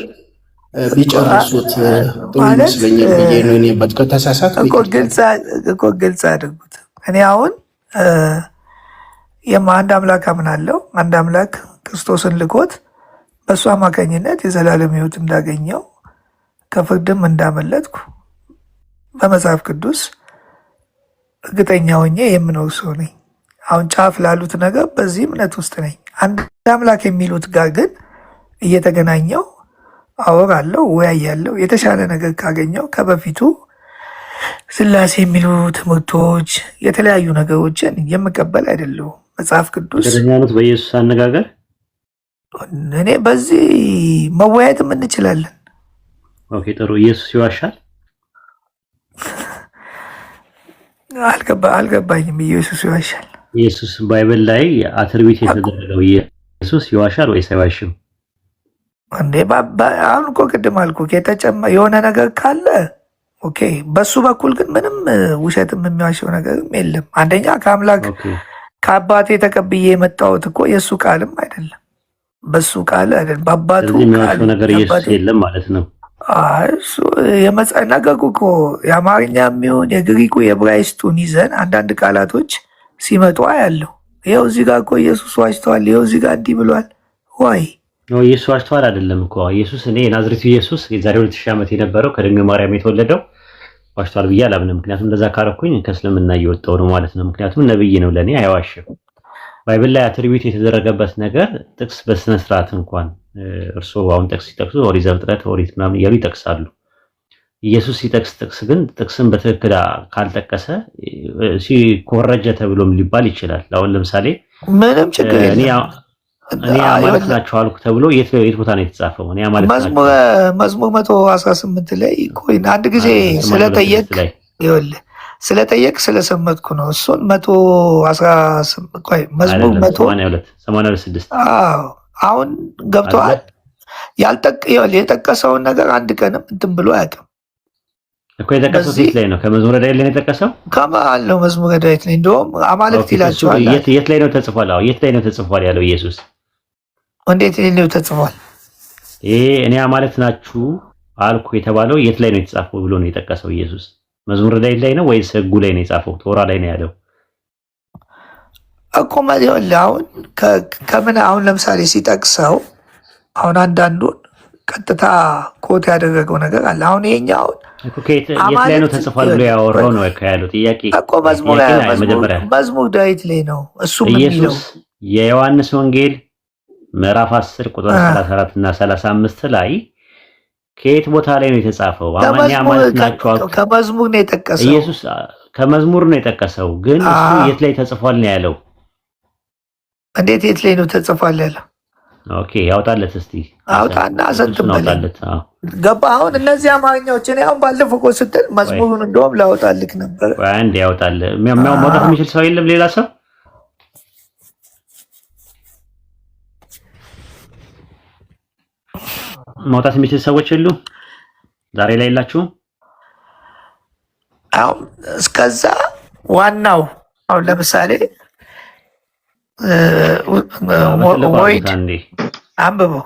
ቢጨርሱት ጥሩ ይመስለኛል ብዬ ነው እኔ ከተሳሳትኩ እኮ ግልጽ አድርጉት። እኔ አሁን አንድ አምላክ አምናለሁ። አንድ አምላክ ክርስቶስን ልኮት በእሱ አማካኝነት የዘላለም ሕይወት እንዳገኘው ከፍርድም እንዳመለጥኩ በመጽሐፍ ቅዱስ እርግጠኛ ሆኜ የምኖር ሰው ነኝ። አሁን ጫፍ ላሉት ነገር በዚህ እምነት ውስጥ ነኝ። አንድ አምላክ የሚሉት ጋር ግን እየተገናኘው አወራለሁ፣ ወያያለሁ። የተሻለ ነገር ካገኘው ከበፊቱ ስላሴ የሚሉ ትምህርቶች፣ የተለያዩ ነገሮችን የምቀበል አይደለሁም። መጽሐፍ ቅዱስ ደረኛነት በኢየሱስ አነጋገር እኔ በዚህ መወያየትም እንችላለን። ኦኬ ጥሩ። ኢየሱስ ይዋሻል? አልገባኝም። ኢየሱስ ይዋሻል? ኢየሱስ ባይብል ላይ አትርቢት የተደረገው ኢየሱስ ይዋሻል ወይስ አይዋሽም? እንዴ አሁን እኮ ቅድም አልኩ የሆነ ነገር ካለ ኦኬ። በሱ በኩል ግን ምንም ውሸትም የሚዋሸው ነገርም የለም። አንደኛ ከአምላክ ከአባቴ ተቀብዬ የመጣሁት እኮ የእሱ ቃልም አይደለም፣ በሱ ቃል አይደለም፣ በአባቱ የሚዋሸው ነገር ኢየሱስ የለም ማለት ነው። ነገሩ እኮ የአማርኛ የሚሆን የግሪኩ የዕብራይስጡን ይዘን አንዳንድ ቃላቶች ሲመጡ ያለው ይኸው እዚህ ጋር እኮ ኢየሱስ ዋሽተዋል፣ ይኸው እዚህ ጋር እንዲህ ብሏል። ወይ ኢየሱስ ዋሽተዋል አይደለም እኮ ኢየሱስ እኔ የናዝሬቱ ኢየሱስ የዛሬ 2000 ዓመት የነበረው ከድንግል ማርያም የተወለደው ዋሽተዋል ብዬ አላምንም። ምክንያቱም እንደዛ ካረኩኝ ከእስልምና እየወጣሁ ነው ማለት ነው። ምክንያቱም ነብይ ነው፣ ለኔ አይዋሽም። ባይብል ላይ አትሪቢዩት የተደረገበት ነገር ጥቅስ በስነ ስርዓት እንኳን እርስዎ አሁን ጥቅስ ሲጠቅሱ ኦሪት ዘፍጥረት ኦሪት ምናምን እያሉ ይጠቅሳሉ። ኢየሱስ ሲጠቅስ ጥቅስ ግን ጥቅስን በትክክል ካልጠቀሰ ሲኮረጀ ተብሎም ሊባል ይችላል። አሁን ለምሳሌ ምንም ችግር እኔ አማልክት ናቸው አልኩ ተብሎ የት ቦታ ነው የተጻፈው? እኔ አማልክት ናቸው መዝሙር 118 ላይ ቆይ አንድ ጊዜ ስለጠየቅ ስለሰመጥኩ ነው። እሱን 118 ቆይ መዝሙር 186 አሁን ገብተዋል። የጠቀሰውን ነገር አንድ ቀንም እንትን ብሎ አያውቅም እኮ። የጠቀሰው ሴት ላይ ነው ከመዝሙረ ዳዊት ላይ ነው የጠቀሰው። ከማን ነው መዝሙረ ዳዊት ላይ? እንደውም አማልክት ይላቸዋል። የት ላይ ነው ተጽፏል? አዎ የት ላይ ነው ተጽፏል ያለው ኢየሱስ? እንዴት ሌላው ተጽፏል? ይሄ እኔ ማለት ናችሁ አልኩ የተባለው የት ላይ ነው የተጻፈው ብሎ ነው የጠቀሰው ኢየሱስ? መዝሙር ላይ ነው ወይስ ሕጉ ላይ ነው የጻፈው? ቶራ ላይ ነው ያለው እኮ ማለት አሁን ከምን አሁን ለምሳሌ ሲጠቅሰው አሁን አንዳንዱን ቀጥታ ኮት ያደረገው ነገር አለ። አሁን ይሄኛው የት ላይ ነው ተጽፏል ብሎ ያወራው ነው ያለው ጥያቄ እኮ መዝሙር ዳዊት ላይ ነው እሱ ምን ይለው? ኢየሱስ የዮሐንስ ወንጌል ምዕራፍ 10 ቁጥር 34 እና 35 ላይ ከየት ቦታ ላይ ነው የተጻፈው? አማኛ ማለት ናችሁ ከመዝሙር ነው የጠቀሰው። ኢየሱስ ከመዝሙር ነው የጠቀሰው፣ ግን እሱ የት ላይ ተጽፏል ነው ያለው? እንዴት የት ላይ ነው ተጽፏል ያለው? ኦኬ ያውጣለት እስቲ አውጣና አውጣለት። ገባ? አሁን እነዚህ አማርኛዎች እኔ አሁን ባለፈው እኮ ስትል መዝሙሩን እንደውም ላውጣልክ ነበር። አንድ ያውጣል። ማውጣት የሚችል ሰው የለም ሌላ ሰው? ማውጣት የሚችል ሰዎች የሉ? ዛሬ ላይ የላችሁ? አሁን እስከዛ ዋናው አሁን ለምሳሌ ወይድ አንብበው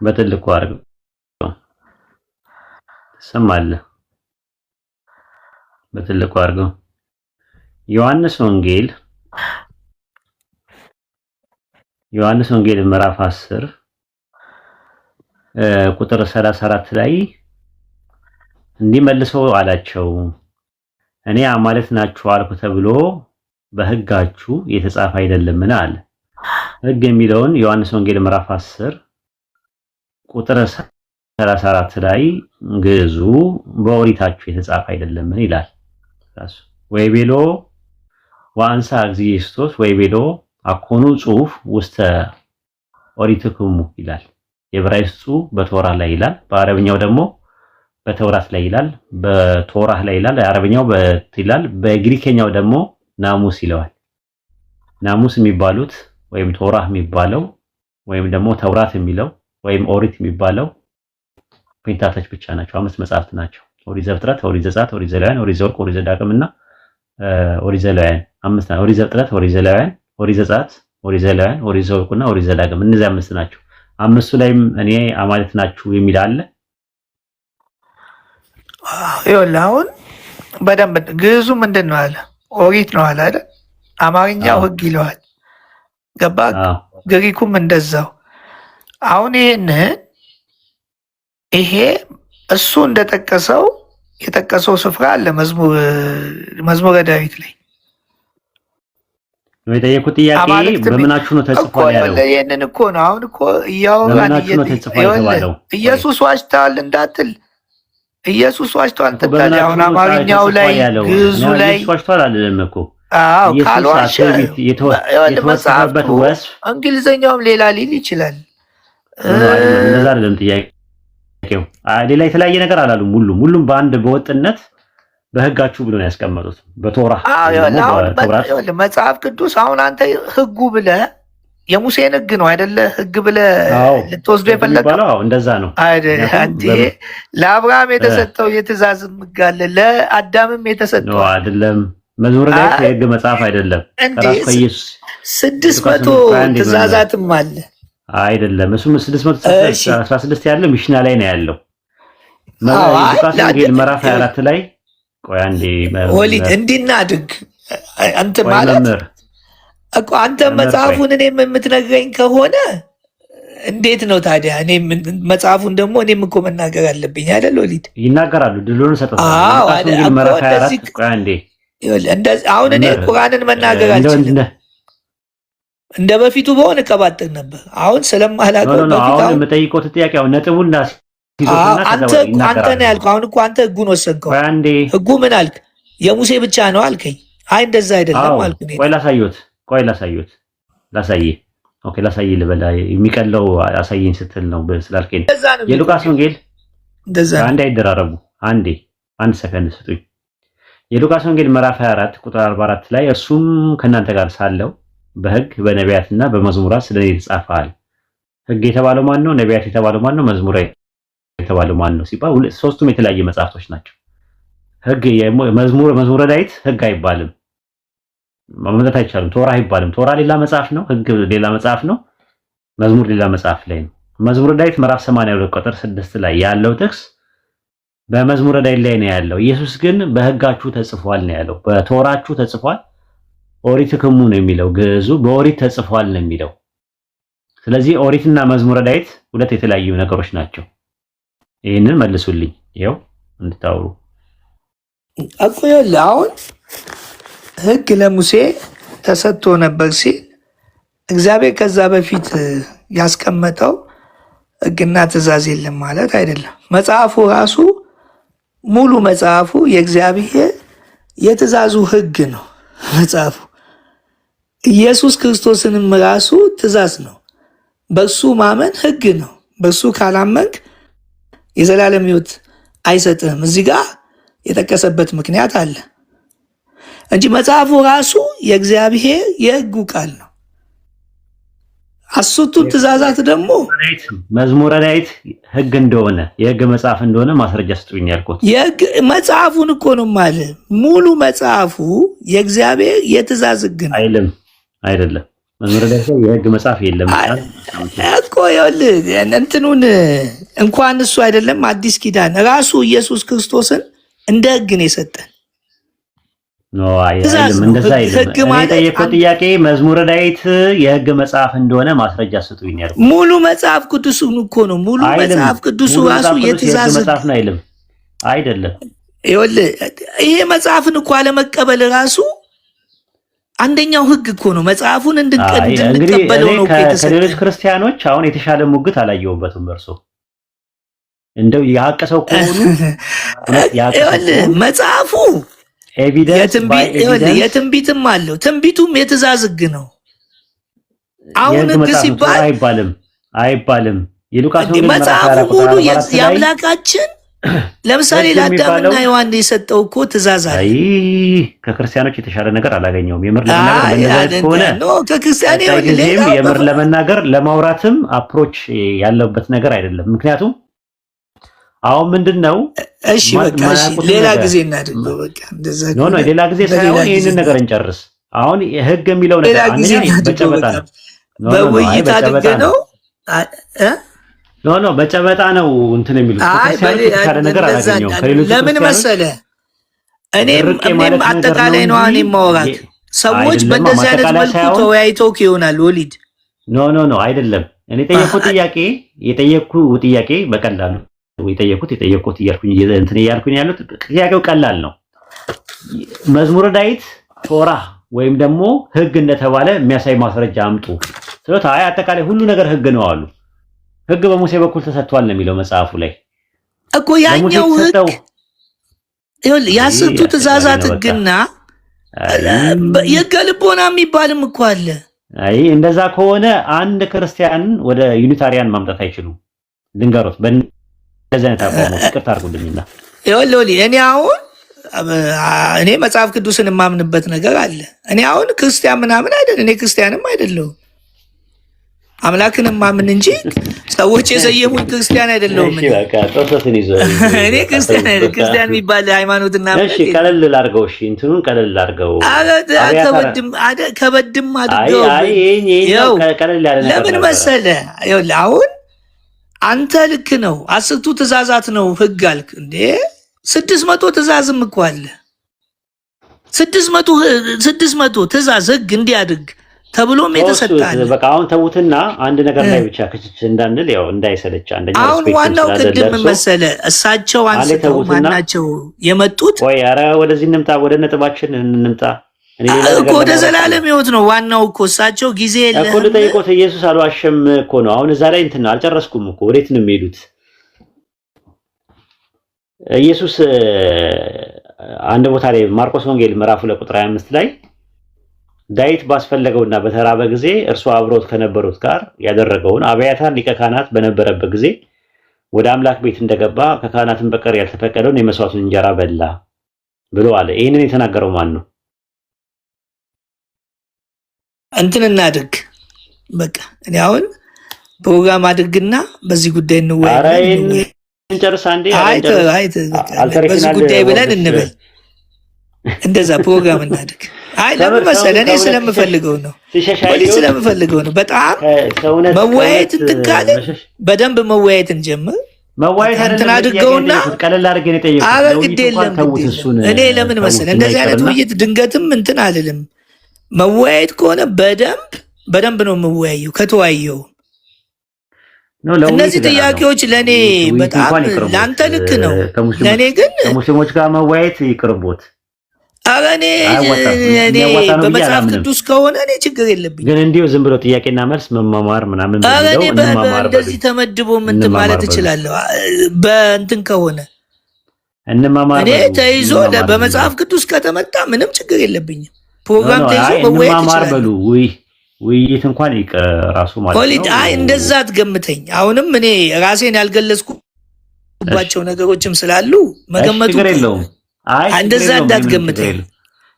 በትልቁ አድርገው ትሰማለህ። በትልቁ አድርገው ዮሐንስ ወንጌል ምዕራፍ 10 ቁጥር 34 ላይ እንዲመልሰው አላቸው፣ እኔ አማልክት ናችሁ አልኩ ተብሎ በሕጋችሁ የተጻፈ አይደለምን አለ። ሕግ የሚለውን ዮሐንስ ወንጌል ምዕራፍ 10 ቁጥር 34 ላይ ግዕዙ በኦሪታችሁ የተጻፈ አይደለምን ይላል። ወይ ቤሎ ወአንሳ እግዚእ ክርስቶስ ወይ ቤሎ አኮኑ ጽሑፍ ውስተ ኦሪትክሙ ይላል። የዕብራይስጡ በቶራ ላይ ይላል፣ በአረብኛው ደግሞ በተውራት ላይ ይላል፣ በቶራህ ላይ ይላል፣ የአረብኛው ይላል፣ በግሪከኛው ደግሞ ናሙስ ይለዋል። ናሙስ የሚባሉት ወይም ቶራህ የሚባለው ወይም ደግሞ ተውራት የሚለው ወይም ኦሪት የሚባለው ፔንታተች ብቻ ናቸው። 5 መጽሐፍት ናቸው። ኦሪት ዘፍጥረት፣ ኦሪት ዘጸአት፣ ኦሪት ዘሌዋውያን፣ ኦሪት ዘኍልቍ፣ ኦሪት ዘዳግምና ኦሪት ዘሌዋውያን 5 ናቸው። ኦሪት ዘፍጥረት፣ ኦሪት ዘሌዋውያን፣ ኦሪት ዘጸአት፣ ኦሪት ዘሌዋውያን፣ ኦሪት ዘኍልቍና ኦሪት ዘዳግም እነዚህ 5 ናቸው። 5ቱ ላይም እኔ አማልክት ናችሁ የሚል አለ። ይኸውልህ አሁን በደንብ ግዕዙ ምንድን ነው አለ? ኦሪት ነው አለ አይደል? አማርኛው ሕግ ይለዋል። ገባ? ግሪኩም እንደዛው። አሁን ይሄ እሱ እንደጠቀሰው የጠቀሰው ስፍራ አለ መዝሙረ ዳዊት ላይ ነው የጠየቁት ጥያቄ። በምናችሁ ነው ተጽፏል ያለው? ይሄንን እኮ ነው አሁን እኮ እያወራን ኢየሱስ ዋሽተዋል እንዳትል፣ ኢየሱስ ዋሽተዋል እንዳትል። አሁን አማርኛው ላይ ግዕዙ ላይ ዋሽተዋል አይደለም እኮ። አዎ ካልዋሸ የተወሰነበት ወስፍ እንግሊዘኛውም ሌላ ሊል ይችላል። እንደዛ አይደለም ጥያቄው። ሌላ የተለያየ ነገር አላሉም። ሁሉም በአንድ በወጥነት በሕጋችሁ ብሎ ነው ያስቀመጡት። በቶራ መጽሐፍ ቅዱስ አሁን አንተ ሕጉ ብለህ የሙሴን ሕግ ነው አይደለ? ሕግ ብለህ ልትወስዶ የፈለገው እንደዛ ነው አይደል? ለአብርሃም የተሰጠው የትእዛዝ ሕግ አለ፣ ለአዳምም የተሰጠው አይደለም። መዝሙረ ዳዊት የሕግ መጽሐፍ አይደለም። ራሱ ኢየሱስ 600 ትእዛዛትም አለ አይደለም። እሱም 616 ያለው ሚሽና ላይ ነው ያለው። ሉቃስ ወንጌል ምዕራፍ 24 ላይ ቆይ አንዴ ወሊድ እንዲናድግ አንተ ማለት እኮ አንተ መጽሐፉን እኔም የምትነግረኝ ከሆነ እንዴት ነው ታዲያ? እኔ መጽሐፉን ደግሞ እኔም እኮ መናገር አለብኝ አይደል? ወሊድ ይናገራሉ። ድሉን ሰጥተው ሉቃስ ወንጌል ምዕራፍ 24 ቆይ አንዴ አሁን እኔ ቁርአንን መናገር አልችልም። እንደ በፊቱ በሆነ እቀባጥር ነበር። አሁን ስለማላውቀው አሁን የምጠይቀው ጥያቄ አሁን ነጥቡን አንተ ነው ያልከው። አሁን እኮ አንተ ሕጉን ወሰንከው። ሕጉ ምን አልክ? የሙሴ ብቻ ነው አልከኝ። አይ እንደዛ አይደለም አልኩ። ቆይ ላሳየት ኦኬ ላሳይ ልበላ የሚቀለው አሳየኝ ስትል ነው ስላልከኝ የሉቃስ ወንጌል እንደዛ አንዴ አይደራረቡ። አንድ ሰከንድ ስጡኝ። የሉቃስ ወንጌል ምዕራፍ 24 ቁጥር 44 ላይ እርሱም ከእናንተ ጋር ሳለው በሕግ በነቢያትና በመዝሙራት ስለኔ ተጻፈዋል። ሕግ የተባለው ማን ነው? ነቢያት የተባለው ማን ነው? መዝሙር የተባለው ማን ነው ሲባል ሶስቱም የተለያየ መጽሐፍቶች ናቸው። ህግ መዝሙረ ዳዊት ህግ አይባልም፣ ማምጣት አይቻልም። ቶራ አይባልም። ቶራ ሌላ መጽሐፍ ነው፣ ህግ ሌላ መጽሐፍ ነው፣ መዝሙር ሌላ መጽሐፍ ላይ ነው። መዝሙረ ዳዊት ምዕራፍ 82 ቁጥር 6 ላይ ያለው ጥቅስ በመዝሙረ ዳዊት ላይ ነው ያለው። ኢየሱስ ግን በህጋችሁ ተጽፏል ነው ያለው። በቶራችሁ ተጽፏል፣ ኦሪትክሙ ነው የሚለው ግዕዙ፣ በኦሪት ተጽፏል ነው የሚለው። ስለዚህ ኦሪትና መዝሙረ ዳዊት ሁለት የተለያዩ ነገሮች ናቸው። ይህንን መልሱልኝ፣ ይኸው እንድታወሩ እኮ አሁን ህግ ለሙሴ ተሰጥቶ ነበር ሲል እግዚአብሔር ከዛ በፊት ያስቀመጠው ህግና ትእዛዝ የለም ማለት አይደለም። መጽሐፉ ራሱ ሙሉ መጽሐፉ የእግዚአብሔር የትእዛዙ ህግ ነው። መጽሐፉ ኢየሱስ ክርስቶስንም ራሱ ትእዛዝ ነው። በሱ ማመን ህግ ነው። በሱ ካላመንክ የዘላለም ህይወት አይሰጥህም። እዚህ ጋር የጠቀሰበት ምክንያት አለ እንጂ መጽሐፉ ራሱ የእግዚአብሔር የህጉ ቃል ነው። አስርቱ ትእዛዛት ደግሞ መዝሙረ ዳዊት ህግ እንደሆነ የህግ መጽሐፍ እንደሆነ ማስረጃ ስጡኝ ያልኩት የህግ መጽሐፉን እኮ ነው ማለት ሙሉ መጽሐፉ የእግዚአብሔር የትእዛዝ ህግ ነው አይደለም። መዝሙረ ዳዊት የህግ መጽሐፍ የለም እኮ ይኸውልህ፣ እንትኑን እንኳን እሱ አይደለም አዲስ ኪዳን ራሱ ኢየሱስ ክርስቶስን እንደ ህግ ነው የሰጠን። አይደለም እንደዛ አይደለም። እኔ የጠየኩት ጥያቄ መዝሙረ ዳዊት የህግ መጽሐፍ እንደሆነ ማስረጃ ስጡኝ ያልኩት ሙሉ መጽሐፍ ቅዱሱን እኮ ነው። ሙሉ መጽሐፍ ቅዱሱ ራሱ የትእዛዝ መጽሐፍ ነው አይደለም። ይኸውልህ ይሄ መጽሐፍን እኮ አለመቀበል ራሱ አንደኛው ህግ እኮ ነው። መጽሐፉን እንድንቀበለው ነው ከሌሎች ክርስቲያኖች አሁን የተሻለ ሙግት አላየሁበትም። እርሶ እንደው ያቀሰው ከሆኑ መጽሐፉ የትንቢትም አለው። ትንቢቱም የትእዛዝ ህግ ነው። አሁን ህግ ሲባል አይባልም። መጽሐፉ ሙሉ የአምላካችን ለምሳሌ ለአዳምና ሔዋን የሰጠው እኮ ትእዛዝ አለ። ከክርስቲያኖች የተሻለ ነገር አላገኘውም። የምር ለመናገር ለማውራትም አፕሮች ያለበት ነገር አይደለም። ምክንያቱም አሁን ምንድነው እሺ በቃ ሌላ ጊዜ እናድርገው። በቃ እንደዛ ነው ሌላ ጊዜ ሳይሆን ይሄንን ነገር እንጨርስ። አሁን ህግ የሚለው ነገር በጨበጣ ነው በውይይት አድርገን ነው በጨበጣ ነው እንትን የሚሉት ነገር አላገኘሁም። ለምን መሰለህ እኔም አጠቃላይ ነው እኔም ማውራት ሰዎች በእንደዚህ አይነት መልኩ ተወያይተው ይሆናል። ወሊድ ኖ አይደለም። እኔ የጠየኩት ጥያቄ በቀላሉ የጠየኩት እያልኩኝ እንትን እያልኩኝ ያሉት ጥያቄው ቀላል ነው። መዝሙረ ዳዊት ቶራ ወይም ደግሞ ህግ እንደተባለ የሚያሳይ ማስረጃ አምጡ ስለዚህ አጠቃላይ ሁሉ ነገር ህግ ነው አሉ። ህግ በሙሴ በኩል ተሰጥቷል ነው የሚለው መጽሐፉ ላይ እኮ ያኛው ህግ የአስርቱ ትእዛዛት ህግና የህገ ልቦና የሚባልም እኮ አለ። እንደዛ ከሆነ አንድ ክርስቲያን ወደ ዩኒታሪያን ማምጣት አይችሉም። ድንገሮት በእንደዚህ አይነት አቋም ይቅርታ አድርጉልኝና እኔ መጽሐፍ ቅዱስን የማምንበት ነገር አለ። እኔ አሁን ክርስቲያን ምናምን አይደለም። እኔ ክርስቲያንም አይደለሁም አምላክን ማምን እንጂ ሰዎች የሰየሙኝ ክርስቲያን አይደለሁም። እኔ ክርስቲያን የሚባል ሃይማኖትና እሺ ቀለል ላድርገው። እሺ እንትኑን ቀለል ላድርገው። ከበድም አድርገው። ለምን መሰለህ ይኸውልህ አሁን አንተ ልክ ነው። አስርቱ ትእዛዛት ነው ህግ አልክ እንዴ? 600 ትእዛዝም እኮ አለ። 600 ትእዛዝ ህግ እንዲያድርግ ተብሎም የተሰጣለ። በቃ አሁን ተውትና አንድ ነገር ላይ ብቻ ክችች እንዳንል ያው እንዳይሰለች አንደኛ አሁን ዋናው ቅድም መሰለ እሳቸው አንስተው ማናቸው የመጡት ወይ ኧረ ወደዚህ እንምጣ፣ ወደ ነጥባችን እንምጣ። እኮ ወደ ዘላለም ህይወት ነው ዋናው እኮ እሳቸው ጊዜ የለም እኮ ልጠይቆት። ኢየሱስ አልዋሸም እኮ ነው። አሁን እዛ ላይ እንትን አልጨረስኩም እኮ ወዴት ነው የሚሄዱት? ኢየሱስ አንድ ቦታ ላይ ማርቆስ ወንጌል ምዕራፍ 2 ቁጥር 25 ላይ ዳዊት ባስፈለገውና በተራበ ጊዜ እርሱ አብሮት ከነበሩት ጋር ያደረገውን አብያታር ሊቀ ካህናት በነበረበት ጊዜ ወደ አምላክ ቤት እንደገባ ከካህናትን በቀር ያልተፈቀደውን የመስዋዕቱን እንጀራ በላ ብሎ አለ። ይህንን የተናገረው ማን ነው? እንትን እናድርግ በቃ እኔ አሁን ፕሮግራም አድርግና በዚህ ጉዳይ እንወያይ። እንጨርስ አንዴ። በዚህ ጉዳይ ብለን እንበል እንደዛ ፕሮግራም እናድርግ። ለምን መሰለህ? እኔ ስለምፈልገው ነው በጣም መወያየት እንትን ካለ በደንብ መወያየት እንጀምር። እንትን አድርገውና ቀለል አድርጌ ነው የጠየኩት። ኧረ ግድ የለም እኔ ለምን መሰለህ እንደዚህ አይነት ውይይት ድንገትም እንትን አልልም። መወያየት ከሆነ በደንብ ነው የምወያየው። ከተወያየው እነዚህ ጥያቄዎች ለእኔ በጣም ለአንተ ልክ ነው፣ ለእኔ ግን ከሙስሊሞች ጋር መወያየት ይቅርቦት። ኧረ እኔ በመጽሐፍ ቅዱስ ከሆነ እኔ ችግር የለብኝም። ግን እንዲሁ ዝም ብሎ ጥያቄና መልስ መማማር ምናምን እኔ እንደዚህ ተመድቦ እንትን ማለት እችላለሁ። በእንትን ከሆነ እንማማር እኔ ተይዞ በመጽሐፍ ቅዱስ ከተመጣ ምንም ችግር የለብኝም። ፕሮግራም ተይዞ መወያየት እችላለሁ። ውይይት እንኳን ራሱ ማለት ነው። እንደዛ አትገምተኝ። አሁንም እኔ ራሴን ያልገለጽኩባቸው ነገሮችም ስላሉ መገመቱ የለውም። እንደዛ እንዳትገምተኝ።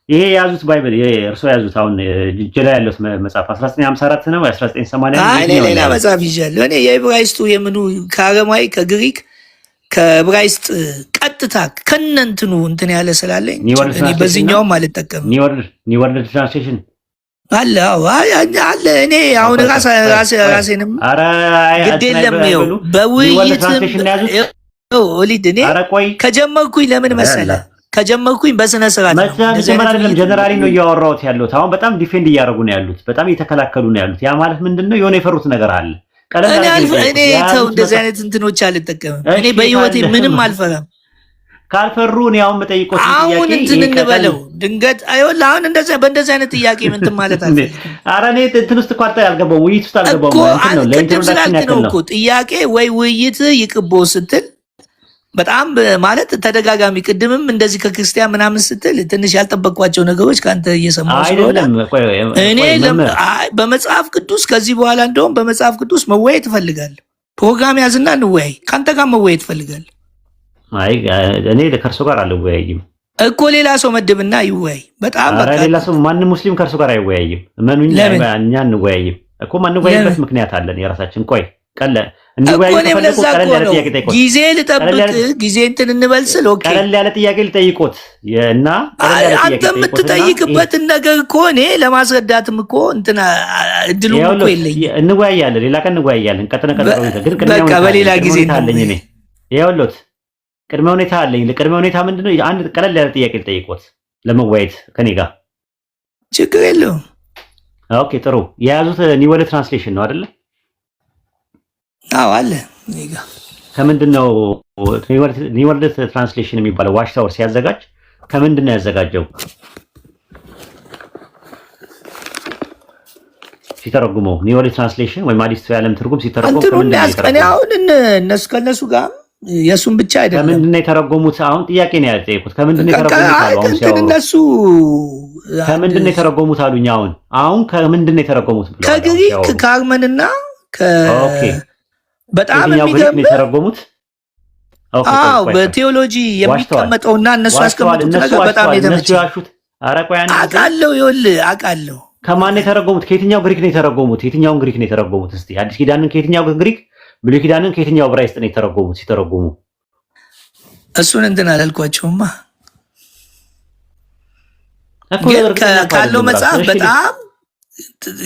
ይሄ የያዙት ባይብል እርሶ ያዙት አሁን እጅ ላይ ያለው መጽሐፍ 1954 ነው 1980 ሌላ መጽሐፍ ይዣለሁ እኔ የዕብራይስጡ የምኑ ከአረማዊ ከግሪክ ከዕብራይስጥ ቀጥታ ከነንትኑ እንትን ያለ ስላለኝ እኔ በዚህኛውም አልጠቀምም። ኒው ወርልድ ትራንስሌሽን አለ እኔ አሁን ራሴንም ግድ የለም ይኸው በውይይት ኦሊድ እኔ ከጀመርኩኝ ለምን መሰለህ ከጀመርኩኝ በስነ ስርዓት አይደለም ጀነራሊ ነው እያወራሁት ያሉት። አሁን በጣም ዲፌንድ እያደረጉ ነው ያሉት፣ በጣም እየተከላከሉ ነው ያሉት። ያ ማለት ምንድነው? የሆነ የፈሩት ነገር አለ። እኔ ተው እንደዚህ አይነት እንትኖች አልጠቀምም። እኔ በህይወቴ ምንም አልፈራም። ካልፈሩ ነው አሁን መጠይቆት አሁን እንትን እንበለው ድንገት አይወላ አሁን በእንደዚህ አይነት ጥያቄ ምንትን ማለት አለ። ኧረ እኔ እንትን ውስጥ እኮ አልገባሁም፣ ውይይት ውስጥ አልገባሁም። እንትን ነው ለኢንትሮዳክሽን ያክል ነው እኮ ጥያቄ ወይ ውይይት ይቅቦ ስትል በጣም ማለት ተደጋጋሚ ቅድምም እንደዚህ ከክርስቲያን ምናምን ስትል ትንሽ ያልጠበቅኳቸው ነገሮች ከአንተ እየሰማሁ ስለሆነ እኔ በመጽሐፍ ቅዱስ ከዚህ በኋላ እንደውም በመጽሐፍ ቅዱስ መወያየት እፈልጋለሁ። ፕሮግራም ያዝና እንወያይ። ከአንተ ጋር መወያየት እፈልጋለሁ። እኔ ከእርሶ ጋር አልወያይም እኮ ሌላ ሰው መድብና ይወያይ። በጣም በቃ ሌላ ሰው ማንም ሙስሊም ከእርሶ ጋር አይወያይም። እመኑኝ እኛ እንወያይም እኮ ማንወያይበት ምክንያት አለን የራሳችን። ቆይ ጊዜ ልጠብቅ ጊዜ እንትን እንበል ስል ቀለል ያለ ጥያቄ ልጠይቆት እና አንተ የምትጠይቅበትን ነገር እኮ እኔ ለማስረዳትም እኮ እንትን እድሉ እኮ የለኝም። እንወያያለን፣ ሌላ ቀን እንወያያለን። በቃ በሌላ ጊዜ አለኝ እኔ ይኸውልዎት ቅድመ ሁኔታ አለኝ። ቅድመ ሁኔታ ምንድነው? አንድ ቀለል ያለ ጥያቄ ልጠይቆት ለመወያየት ከኔ ጋር ችግር የለውም። ኦኬ ጥሩ። የያዙት ኒው ወርልድ ትራንስሌሽን ነው አይደለ? አዎ አለ። ከምንድን ነው ኒው ወርልድ ትራንስሌሽን የሚባለው? ዋች ታወር ሲያዘጋጅ ከምንድን ነው ያዘጋጀው? ሲተረጉመው ኒው ወርልድ ትራንስሌሽን ወይም አዲስ የዓለም ትርጉም ሲተረጉም ከምንድን ነው አሁን እነሱ ከነሱ ጋር የሱን ብቻ አይደለም። ከምንድን ነው የተረጎሙት? አሁን ጥያቄ ነው ያጠየቁት። ከምንድን ነው የተረጎሙት አሉ። አሁን ሲያወሩ እነሱ ከምንድን ነው የተረጎሙት አሉኝ። አሁን ከምንድን ነው የተረጎሙት ብለው ከግሪክ ከአርመንና ኦኬ በጣም የሚገርም የተረጎሙት። አዎ በቴዎሎጂ የሚቀመጠውና እነሱ ያስቀመጡት ነገር በጣም የተመቸኝ። ኧረ ቆይ አንዴ አውቃለሁ፣ ይኸውልህ አውቃለሁ። ከማን የተረጎሙት? ከየትኛው ግሪክ ነው የተረጎሙት? የትኛውን ግሪክ ነው የተረጎሙት? እስቲ አዲስ ኪዳንን ከየትኛው ግሪክ፣ ብሉይ ኪዳንን ከየትኛው ዕብራይስጥ ነው የተረጎሙት? ሲተረጎሙ እሱን እንትን አላልኳቸውማ። ግን ካለው መጽሐፍ በጣም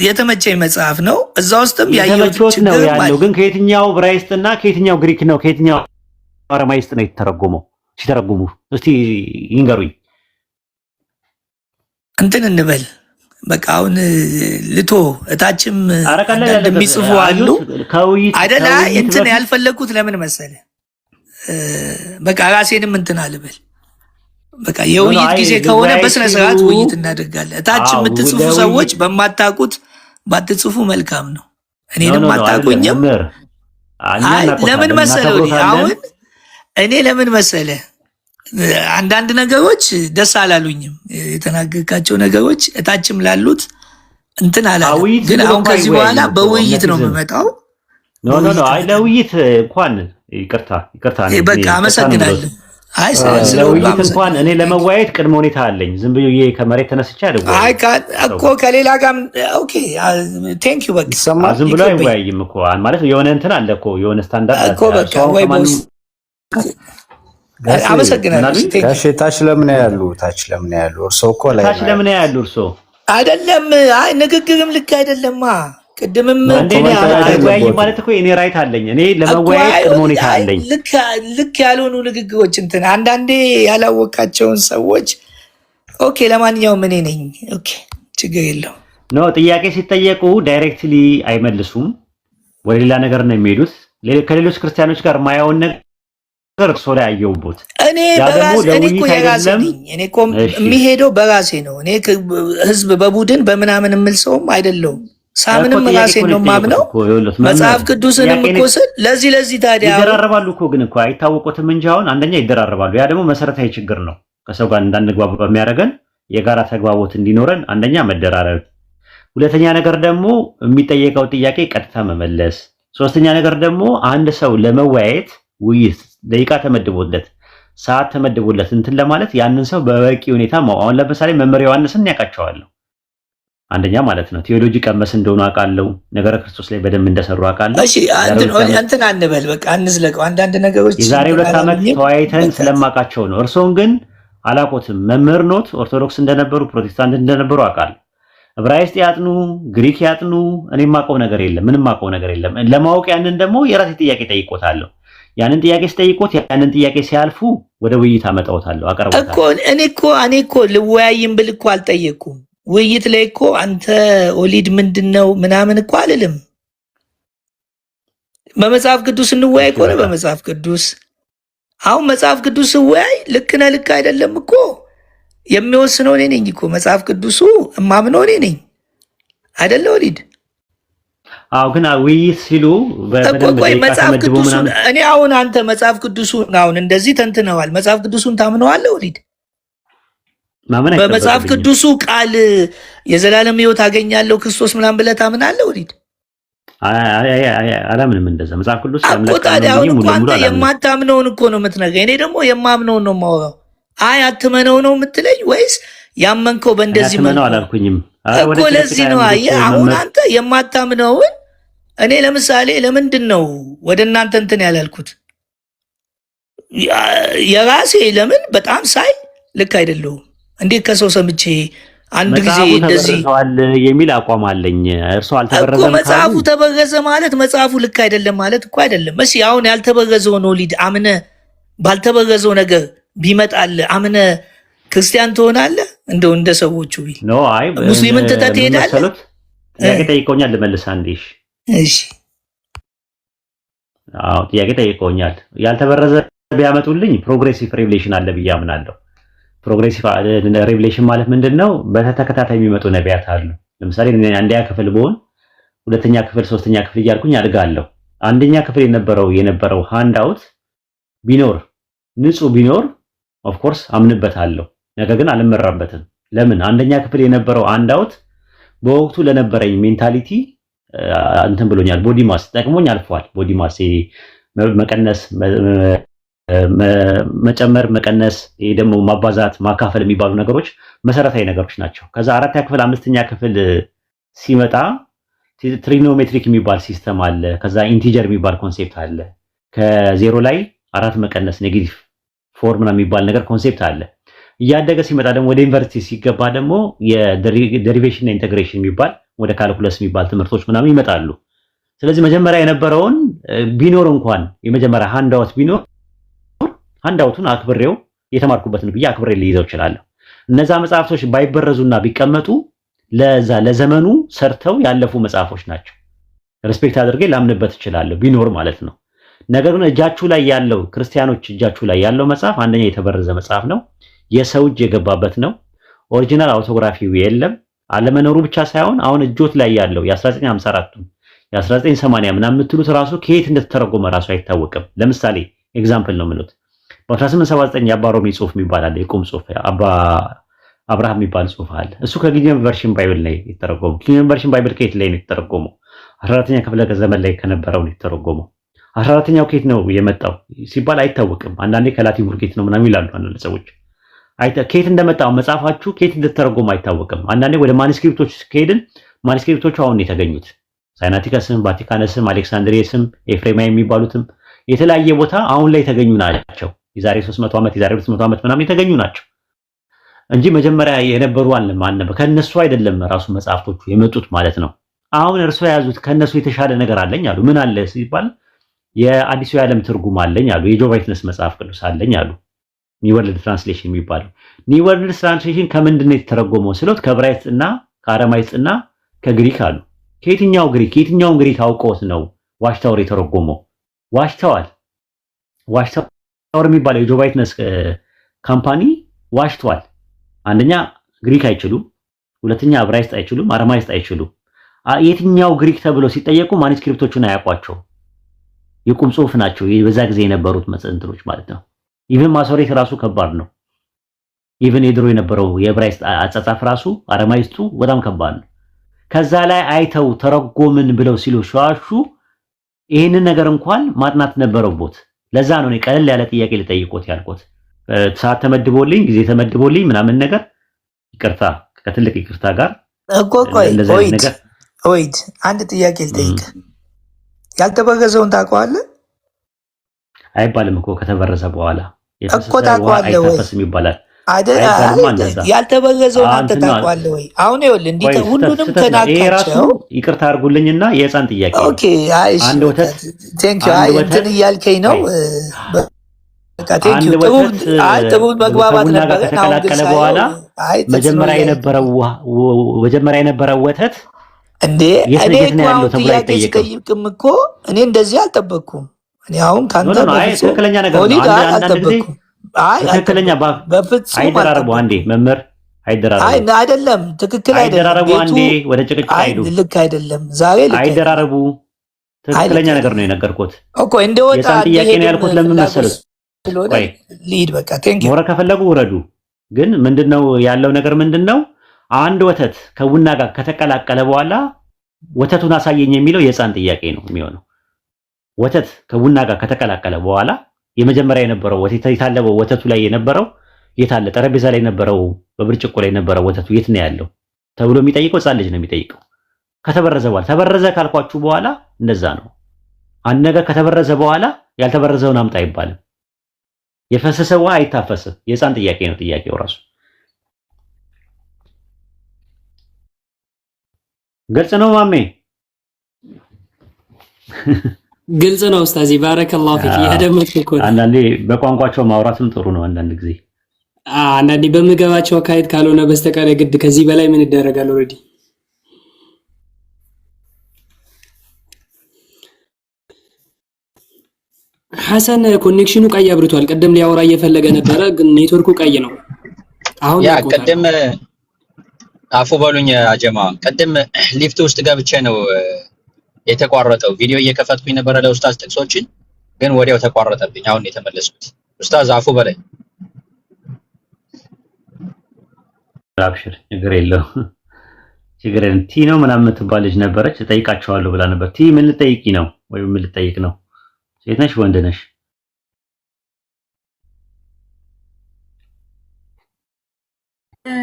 የተመቸኝ መጽሐፍ ነው። እዛ ውስጥም ያየሁት ነው ያለው። ግን ከየትኛው ዕብራይስጥና ከየትኛው ግሪክ ነው ከየትኛው አረማይስጥ ነው የተረጎመው? ሲተረጉሙ እስቲ ይንገሩኝ። እንትን እንበል በቃ አሁን ልቶ እታችም የሚጽፉ አሉ አይደለ? እንትን ያልፈለግኩት ለምን መሰለ? በቃ ራሴንም እንትን አልበል። በቃ የውይይት ጊዜ ከሆነ በስነ ስርዓት ውይይት እናደርጋለን። እታች የምትጽፉ ሰዎች በማታውቁት ባትጽፉ መልካም ነው። እኔንም አታውቁኝም። ለምን መሰለ? አሁን እኔ ለምን መሰለ አንዳንድ ነገሮች ደስ አላሉኝም። የተናገርካቸው ነገሮች እታችም ላሉት እንትን አላለም። ግን አሁን ከዚህ በኋላ በውይይት ነው የምመጣው። ኖ አይ ለውይይት እንኳን ይቅርታ በቃ አመሰግናለሁ። አይ ለውይይት እንኳን እኔ ለመወያየት ቅድመ ሁኔታ አለኝ። ዝም ብዬ ከመሬት ተነስቼ አይደለም እኮ ከሌላ ጋር ኦኬ ቴንክ ዩ በቃ ዝም ብሎ አይወያይም እኮ ማለት የሆነ እንትን አለ እኮ የሆነ ስታንዳርድ እኮ በቃ ወይ አመሰግናለሁ። ጋሼ ታች ለምን ያሉ እርሶ እኮ ላይ ታች ለምን ያሉ እርሶ አይደለም። አይ ንግግርም ልክ አይደለማ። ቅድምም አወያይ ማለት እኮ እኔ ራይት አለኝ። እኔ ለመወያየት ቅድመ ሁኔታ አለኝ። ልክ ያልሆኑ ንግግሮች እንትን አንዳንዴ ያላወቃቸውን ሰዎች ኦኬ፣ ለማንኛውም እኔ ነኝ። ኦኬ ችግር የለው። ኖ ጥያቄ ሲጠየቁ ዳይሬክትሊ አይመልሱም፣ ወደ ሌላ ነገር ነው የሚሄዱት። ከሌሎች ክርስቲያኖች ጋር ማያውን ነገር እርሶ ላይ አየሁበት። እኔ እኮ የራሴ ነኝ። እኔ እኮ የሚሄደው በራሴ ነው። እኔ ህዝብ በቡድን በምናምን የምል ሰውም አይደለሁም። ሳምንም ራሴ ነው ማምነው መጽሐፍ ቅዱስንም እኮ ስል ለዚህ ታዲያ ይደራረባሉ እኮ ግን እኮ አይታወቁትም እንጂ አሁን አንደኛ ይደራረባሉ። ያ ደግሞ መሰረታዊ ችግር ነው። ከሰው ጋር እንዳንግባባ በሚያደርገን የጋራ ተግባቦት እንዲኖረን አንደኛ መደራረብ፣ ሁለተኛ ነገር ደግሞ የሚጠየቀው ጥያቄ ቀጥታ መመለስ፣ ሶስተኛ ነገር ደግሞ አንድ ሰው ለመወያየት ውይይት ደቂቃ ተመድቦለት ሰዓት ተመድቦለት እንትን ለማለት ያንን ሰው በበቂ ሁኔታ አሁን ለምሳሌ መምህር ዮሐንስን ያውቃቸዋለሁ። አንደኛ ማለት ነው ቴዎሎጂ ቀመስ እንደሆኑ አውቃለሁ። ነገረ ክርስቶስ ላይ በደንብ እንደሰሩ አውቃለሁ። እሺ እንትን አንበል፣ በቃ አንዝለቀው። አንዳንድ ነገሮች የዛሬ 2 ዓመት ተወያይተን ስለማውቃቸው ነው። እርሶን ግን አላውቆትም። መምህር ኖት፣ ኦርቶዶክስ እንደነበሩ ፕሮቴስታንት እንደነበሩ አውቃለሁ። ዕብራይስጥ ያጥኑ፣ ግሪክ ያጥኑ፣ እኔ የማውቀው ነገር የለም፣ ምንም የማውቀው ነገር የለም። ለማወቅ ያንን ደግሞ የራሴ ጥያቄ ጠይቆታለሁ። ያንን ጥያቄ ስጠይቆት ያንን ጥያቄ ሲያልፉ ወደ ውይይት አመጣውታለሁ፣ አቀርባታለሁ እኮ እኔ እኮ ልወያይም ብል እኮ አልጠየቅኩም። ውይይት ላይ እኮ አንተ ኦሊድ ምንድነው ምናምን እኮ አልልም። በመጽሐፍ ቅዱስ እንወያይ ከሆነ በመጽሐፍ ቅዱስ አሁን መጽሐፍ ቅዱስ ወያይ ልክ ነህ ልክ አይደለም እኮ የሚወስነው እኔ ነኝ እኮ። መጽሐፍ ቅዱሱ እማምነው እኔ ነኝ አይደለ ኦሊድ? አዎ ግን ውይይት ሲሉ ቆይ መጽሐፍ ቅዱሱን እኔ አሁን አንተ መጽሐፍ ቅዱሱን አሁን እንደዚህ ተንትነዋል። መጽሐፍ ቅዱሱን ታምነዋለህ ኦሊድ? በመጽሐፍ ቅዱሱ ቃል የዘላለም ሕይወት አገኛለሁ ክርስቶስ ምናምን ብለህ ታምናለህ ኦሊድ? አላምንም እንደዛ። መጽሐፍ ቅዱስ አንተ የማታምነውን እኮ ነው የምትነግረኝ። እኔ ደግሞ የማምነውን ነው የማወራው። አይ አትመነው ነው የምትለኝ ወይስ ያመንከው በእንደዚህ መነው አላልኩኝም እኮ። ለዚህ ነው አሁን አንተ የማታምነውን እኔ ለምሳሌ ለምንድን ነው ወደ እናንተ እንትን ያላልኩት? የራሴ ለምን በጣም ሳይ ልክ አይደለሁም። እንዴት ከሰው ሰምቼ አንድ ጊዜ እንደዚህ የሚል አቋም አለኝ። እርሱ አልተበረዘም እኮ መጽሐፉ ተበረዘ ማለት መጽሐፉ ልክ አይደለም ማለት እኮ አይደለም። እሺ አሁን ያልተበረዘው ነው ሊድ አምነ ባልተበረዘው ነገር ቢመጣል አምነ ክርስቲያን ትሆናለህ? እንደው እንደ ሰዎቹ ቢል ነው። አይ ሙስሊምን ትተህ ትሄዳለህ? ጥያቄ ጠይቀውኛል፣ ልመልስ አንዴ። እሺ አዎ ጥያቄ ጠይቀውኛል። ያልተበረዘ ቢያመጡልኝ ፕሮግሬሲቭ ሬቪሌሽን አለ ብዬ አምናለሁ። ፕሮግሬሲቭ ሬቪሌሽን ማለት ምንድነው? በተከታታይ የሚመጡ ነቢያት አሉ። ለምሳሌ አንደኛ ክፍል ብሆን ሁለተኛ ክፍል ሶስተኛ ክፍል እያልኩኝ አድጋለሁ። አንደኛ ክፍል የነበረው ሃንድአውት ቢኖር ንጹህ ቢኖር ኦፍ ኮርስ አምንበታለሁ። ነገር ግን አልመራበትም። ለምን? አንደኛ ክፍል የነበረው ሃንድአውት በወቅቱ ለነበረኝ ሜንታሊቲ እንትን ብሎኛል። ቦዲ ማስ ጠቅሞኝ አልፏል። ቦዲ ማስ መቀነስ መጨመር መቀነስ፣ ይሄ ደግሞ ማባዛት ማካፈል የሚባሉ ነገሮች መሰረታዊ ነገሮች ናቸው። ከዛ 4ኛ ክፍል 5ኛ ክፍል ሲመጣ ትሪኖሜትሪክ የሚባል ሲስተም አለ። ከዛ ኢንቲጀር የሚባል ኮንሴፕት አለ። ከዜሮ ላይ 4 መቀነስ ኔጌቲቭ 4 ምናምን የሚባል ነገር ኮንሴፕት አለ። እያደገ ሲመጣ ደግሞ ወደ ዩኒቨርሲቲ ሲገባ ደግሞ የዴሪቬሽን እና ኢንተግሬሽን የሚባል ወደ ካልኩለስ የሚባል ትምህርቶች ምናምን ይመጣሉ። ስለዚህ መጀመሪያ የነበረውን ቢኖር እንኳን የመጀመሪያ ሃንድአውት ቢኖር ሃንድአውቱን አክብሬው የተማርኩበትን ብዬ አክብሬ ልይዘው እችላለሁ። እነዛ መጽሐፍቶች ባይበረዙና ቢቀመጡ ለዘመኑ ሰርተው ያለፉ መጽሐፎች ናቸው። ሪስፔክት አድርጌ ላምንበት እችላለሁ ቢኖር ማለት ነው። ነገር ግን እጃችሁ ላይ ያለው ክርስቲያኖች እጃችሁ ላይ ያለው መጽሐፍ አንደኛ የተበረዘ መጽሐፍ ነው። የሰው እጅ የገባበት ነው። ኦሪጂናል አውቶግራፊው የለም። አለመኖሩ ብቻ ሳይሆን አሁን እጆት ላይ ያለው የ1954 የ1980 ምናምን የምትሉት ራሱ ከየት እንደተተረጎመ ራሱ አይታወቅም። ለምሳሌ ኤግዛምፕል ነው የምሉት በ1879 የአባ ሮሚ ጽሁፍ የሚባል አለ። የቁም ጽሁፍ አባ አብርሃም የሚባል ጽሁፍ አለ። እሱ ከጊኒየም ቨርሽን ባይብል ላይ የተተረጎመው። ጊኒየም ቨርሽን ባይብል ከየት ላይ ነው የተተረጎመው? 14ኛ ክፍለ ዘመን ላይ ከነበረው ነው የተተረጎመው። 14ኛው ከየት ነው የመጣው ሲባል አይታወቅም። አንዳንዴ ከላቲን ቡርኬት ነው ምናምን ይላሉ አንዳንድ ሰዎች። ከየት እንደመጣው መጽሐፋችሁ ከየት እንደተተረጎመ አይታወቅም። አንዳንዴ ወደ ማኑስክሪፕቶች ከሄድን ማኑስክሪፕቶቹ አሁን የተገኙት ሳይናቲከስም፣ ቫቲካነስም፣ አሌክሳንድሪየስም፣ ኤፍሬማይ የሚባሉትም የተለያየ ቦታ አሁን ላይ የተገኙ ናቸው። የዛሬ 300 ዓመት የዛሬ 200 ዓመት ምናምን የተገኙ ናቸው እንጂ መጀመሪያ የነበሩ አልነበረ። ከነሱ አይደለም ራሱ መጽሐፍቶቹ የመጡት ማለት ነው። አሁን እርሶ የያዙት ከነሱ የተሻለ ነገር አለኝ አሉ። ምን አለ ሲባል የአዲሱ የዓለም ትርጉም አለኝ አሉ። የጆቫ ዊትነስ መጽሐፍ ቅዱስ አለኝ አሉ። ኒው ወርልድ ትራንስሌሽን የሚባለው ኒው ወርልድ ትራንስሌሽን ከምንድን ነው የተተረጎመው ስሎት ከዕብራይስጥ እና ከአረማይስጥ እና ከግሪክ አሉ። ከየትኛውን ግሪክ አውቀውት ነው ዋችታወር የተረጎመው? ዋችታወር የሚባለው የጆቫ ዊትነስ ካምፓኒ ዋሽቷል። አንደኛ ግሪክ አይችሉም፣ ሁለተኛ ዕብራይስጥ አይችሉም፣ አረማይስጥ አይችሉም። የትኛው ግሪክ ተብሎ ሲጠየቁ ማኑስክሪፕቶቹን አያውቋቸው። የቁም ጽሑፍ ናቸው በዛ ጊዜ የነበሩት መጽሐፍቶች ማለት ነው። ኢቭን ማሶሬት ራሱ ከባድ ነው። ኢቭን የድሮ የነበረው የዕብራይስጥ አጻጻፍ ራሱ አረማይስጡ በጣም ከባድ ነው። ከዛ ላይ አይተው ተረጎምን ብለው ሲሉ ሸዋሹ ይህንን ነገር እንኳን ማጥናት ነበረቦት። ለዛ ነው እኔ ቀለል ያለ ጥያቄ ልጠይቆት ያልኩት። ሰዓት ተመድቦልኝ ጊዜ ተመድቦልኝ ምናምን ነገር ይቅርታ፣ ከትልቅ ይቅርታ ጋር ወይት አንድ ጥያቄ ልጠይቅ። ያልተበረዘውን ታውቀዋለህ? አይባልም እኮ ከተበረዘ በኋላ እኮ ታውቀዋለህ ወይ? አይታፈስም ይባላል። ያልተበረዘውን አንተ ታውቀዋለህ ወይ? አሁን ይኸውልህ እንዲህ ሁሉንም ተናካቸው። ይቅርታ አድርጉልኝና የህፃን ጥያቄ። ኦኬ አንድ ወተት ቴንክ ዩ እንትን እያልከኝ ነው። በቃ ቴንክ ዩ ጥሩ መግባባት ነበር። ከተቀላቀለ በኋላ መጀመሪያ የነበረው ወተት እንዴ እኔ እኮ አሁን ጥያቄ ስጠይቅም እኮ እኔ እንደዚህ አልጠበቅኩም። እኔ አሁን ካንተ ትክክለኛ ነገር ነው። አንዳንድ ጊዜ ትክክለኛ አይደራረቡ። አንዴ መምህር አይደለም ትክክል አይደራረቡ። አንዴ ወደ ጭቅጭቅ አይዱ። ልክ አይደለም። ዛሬ ልክ አይደራረቡ። ትክክለኛ ነገር ነው የነገርኩት እኮ እንደወጣ ጥያቄ ነው ያልኩት። ለምን መሰለህ? ሊድ በቃ ቴንክ ዩ። ሞረ ከፈለጉ ውረዱ። ግን ምንድነው ያለው ነገር ምንድነው? አንድ ወተት ከቡና ጋር ከተቀላቀለ በኋላ ወተቱን አሳየኝ የሚለው የህፃን ጥያቄ ነው የሚሆነው። ወተት ከቡና ጋር ከተቀላቀለ በኋላ የመጀመሪያ የነበረው ወተት የታለበው ወተቱ ላይ የነበረው የት አለ? ጠረጴዛ ላይ የነበረው በብርጭቆ ላይ የነበረው ወተቱ የት ነው ያለው ተብሎ የሚጠይቀው ህፃን ልጅ ነው የሚጠይቀው። ከተበረዘ በኋላ ተበረዘ ካልኳችሁ በኋላ እንደዛ ነው። አንድ ነገር ከተበረዘ በኋላ ያልተበረዘውን አምጣ አይባልም። የፈሰሰ ውሃ አይታፈስም። የህፃን ጥያቄ ነው ጥያቄው ራሱ። ግልጽ ነው ማሜ? ግልጽ ነው ኡስታዚ። ባረከላሁ ፊክ። ያደመጥኩ እኮ አንዳንዴ በቋንቋቸው ማውራትም ጥሩ ነው። አንዳንድ ጊዜ አንዳንዴ በምገባቸው አካሄድ ካልሆነ በስተቀር ግድ ከዚህ በላይ ምን ይደረጋል? ኦሬዲ ሐሰን ኮኔክሽኑ ቀይ አብርቷል። ቀደም ሊያወራ እየፈለገ ነበረ፣ ግን ኔትወርኩ ቀይ ነው። አሁን ያ ቀደም አፉ በሉኝ አጀማ፣ ቀደም ሊፍት ውስጥ ገብቼ ነው የተቋረጠው። ቪዲዮ እየከፈትኩኝ ነበረ ለኡስታዝ ጥቅሶችን፣ ግን ወዲያው ተቋረጠብኝ። አሁን የተመለስኩት። ኡስታዝ አፉ በላይ። አብሽር፣ ችግር የለውም ችግር የለም። ቲ ነው ምናምን የምትባል ልጅ ነበረች፣ እጠይቃቸዋለሁ ብላ ነበር። ቲ ምን ልጠይቂ ነው? ወይ ምን ልጠይቅ ነው? ሴት ነሽ ወንድ ነሽ?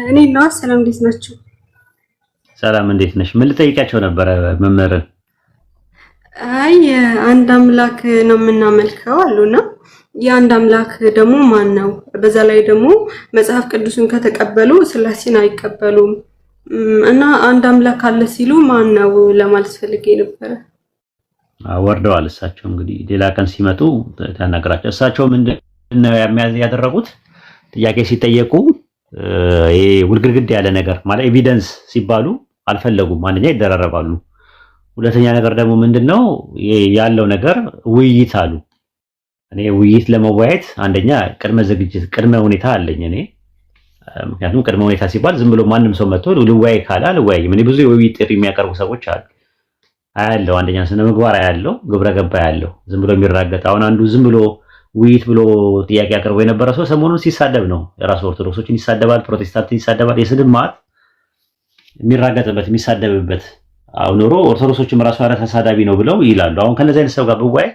እኔ ነው። ሰላም እንዴት ናችሁ? ሰላም እንዴት ነሽ? ምን ልጠይቃቸው ነበረ መምህርን? አይ አንድ አምላክ ነው የምናመልከው አሉና የአንድ አምላክ ደግሞ ማን ነው? በዛ ላይ ደግሞ መጽሐፍ ቅዱስን ከተቀበሉ ስላሴን አይቀበሉም እና አንድ አምላክ አለ ሲሉ ማን ነው ለማለት ፈልጌ ነበረ። ወርደዋል እሳቸው። እንግዲህ ሌላ ቀን ሲመጡ ተናገራቸው። እሳቸው ምንድነው ያደረጉት? ጥያቄ ሲጠየቁ ይሄ ውልግድግድ ያለ ነገር ማለት ኤቪደንስ ሲባሉ አልፈለጉም። አንደኛ ይደራረባሉ፣ ሁለተኛ ነገር ደግሞ ምንድነው ያለው ነገር ውይይት አሉ። እኔ ውይይት ለመወያየት አንደኛ ቅድመ ዝግጅት ቅድመ ሁኔታ አለኝ እኔ። ምክንያቱም ቅድመ ሁኔታ ሲባል ዝም ብሎ ማንም ሰው መጥቶ ልወያይ ካለ አልወያይም። እኔ ብዙ የውይይት ጥሪ የሚያቀርቡ ሰዎች አሉ አያለው። አንደኛ ስነ ምግባር አያለው፣ ግብረ ገባ ያለው ዝም ብሎ የሚራገጥ። አሁን አንዱ ዝም ብሎ ውይይት ብሎ ጥያቄ አቅርቦ የነበረ ሰው ሰሞኑን ሲሳደብ ነው። የራሱ ኦርቶዶክሶችን ይሳደባል፣ ፕሮቴስታንትን ይሳደባል። የስድብ ማዕት የሚራገጥበት የሚሳደብበት አሁን ኖሮ ኦርቶዶክሶችም ራሱ አረ ተሳዳቢ ነው ብለው ይላሉ። አሁን ከነዚህ አይነት ሰው ጋር ብወያይ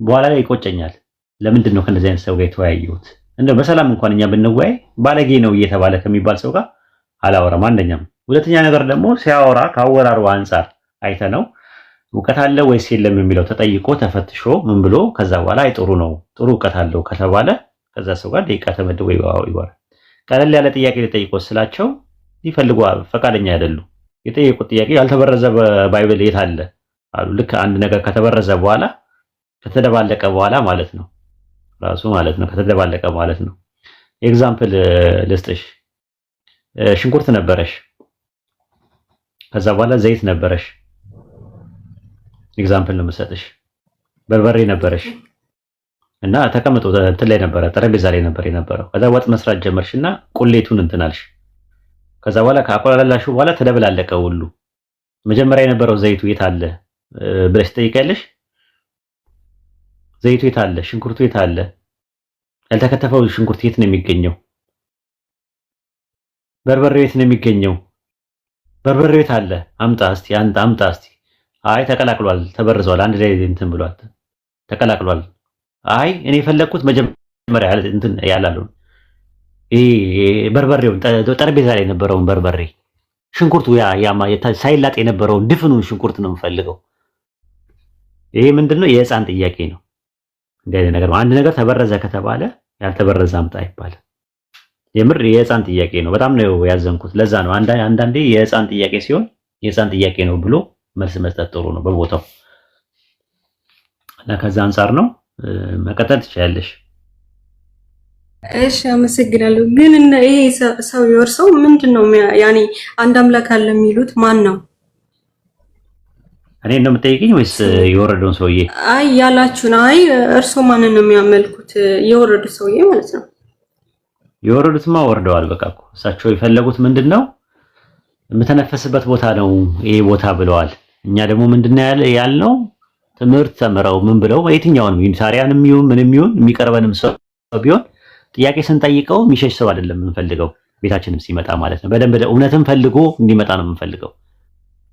በኋላ ላይ ይቆጨኛል። ለምንድን ነው ከነዚህ አይነት ሰው ጋር የተወያየሁት? እንደው በሰላም እንኳን እኛ ብንወያይ ባለጌ ነው እየተባለ ከሚባል ሰው ጋር አላወራም። አንደኛም ሁለተኛ ነገር ደግሞ ሲያወራ ካወራሩ አንፃር አይተነው እውቀት አለ ወይስ የለም የሚለው ተጠይቆ ተፈትሾ ምን ብሎ ከዛ በኋላ አይ ጥሩ ነው ጥሩ እውቀት አለው ከተባለ ከዛ ሰው ጋር ደቂቃ ተመድቦ ይወራል። ቀለል ያለ ጥያቄ ሊጠይቁ ስላቸው ይፈልጉ ፈቃደኛ አይደሉም። የጠየቁት ጥያቄ ያልተበረዘ ባይብል የት አለ አሉ። ልክ አንድ ነገር ከተበረዘ በኋላ ከተደባለቀ በኋላ ማለት ነው ራሱ ማለት ነው ከተደባለቀ ማለት ነው። ኤግዛምፕል ልስጥሽ። ሽንኩርት ነበረሽ፣ ከዛ በኋላ ዘይት ነበረሽ። ኤግዛምፕል ነው የምሰጥሽ። በርበሬ ነበረሽ እና ተቀምጦ እንትን ላይ ነበረ ጠረጴዛ ላይ ነበር የነበረው። ከዛ ወጥ መስራት ጀመርሽና ቁሌቱን እንትን አልሽ። ከዛ በኋላ ካቆላላሽ በኋላ ተደበላለቀ ሁሉ። መጀመሪያ የነበረው ዘይቱ የት አለ ብለሽ ትጠይቂያለሽ። ዘይቱ የት አለ? ሽንኩርቱ የት አለ? ያልተከተፈው ሽንኩርት የት ነው የሚገኘው? በርበሬው የት ነው የሚገኘው? በርበሬው የት አለ? አምጣ እስቲ አምጣ እስቲ። አይ ተቀላቅሏል፣ ተበርዟል፣ አንድ ላይ እንትን ብሏል፣ ተቀላቅሏል። አይ እኔ የፈለኩት መጀመሪያ እንትን ያላሉ በርበሬውን ጠረጴዛ ላይ የነበረውን በርበሬ ሽንኩርቱ ሳይላጥ የነበረውን ድፍኑን ሽንኩርት ነው የምፈልገው። ይሄ ምንድነው? የህፃን ጥያቄ ነው። እንደ አይነት ነገር አንድ ነገር ተበረዘ ከተባለ ያልተበረዘ አምጣ ይባላል። የምር የህፃን ጥያቄ ነው። በጣም ነው ያዘንኩት። ለዛ ነው አንዳንዴ የህፃን ጥያቄ ሲሆን የህፃን ጥያቄ ነው ብሎ መልስ መስጠት ጥሩ ነው በቦታው እና ከዛ አንፃር ነው። መቀጠል ትችላለሽ። እሺ አመሰግናለሁ። ግን ይሄ ሰው የወርሰው ምንድነው? ያኔ አንድ አምላክ አለ የሚሉት ማን ነው? እኔ ነው የምጠይቅኝ ወይስ የወረደውን ሰውዬ? አይ ያላችሁን። አይ እርሶ ማንን ነው የሚያመልኩት? የወረዱት ሰውዬ ማለት ነው። የወረዱትማ ወርደዋል። በቃ እኮ እሳቸው የፈለጉት ምንድነው? የምተነፈስበት ቦታ ነው ይሄ ቦታ ብለዋል። እኛ ደግሞ ምንድነው ያልነው? ትምህርት ተምረው ምን ብለው የትኛውንም ዩኒታሪያንም ይሁን ምንም ይሁን የሚቀርበንም ሰው ቢሆን ጥያቄ ስንጠይቀው የሚሸሽ ሰው አይደለም የምንፈልገው። ቤታችንም ሲመጣ ማለት ነው በደንብ እውነትን ፈልጎ እንዲመጣ ነው የምንፈልገው።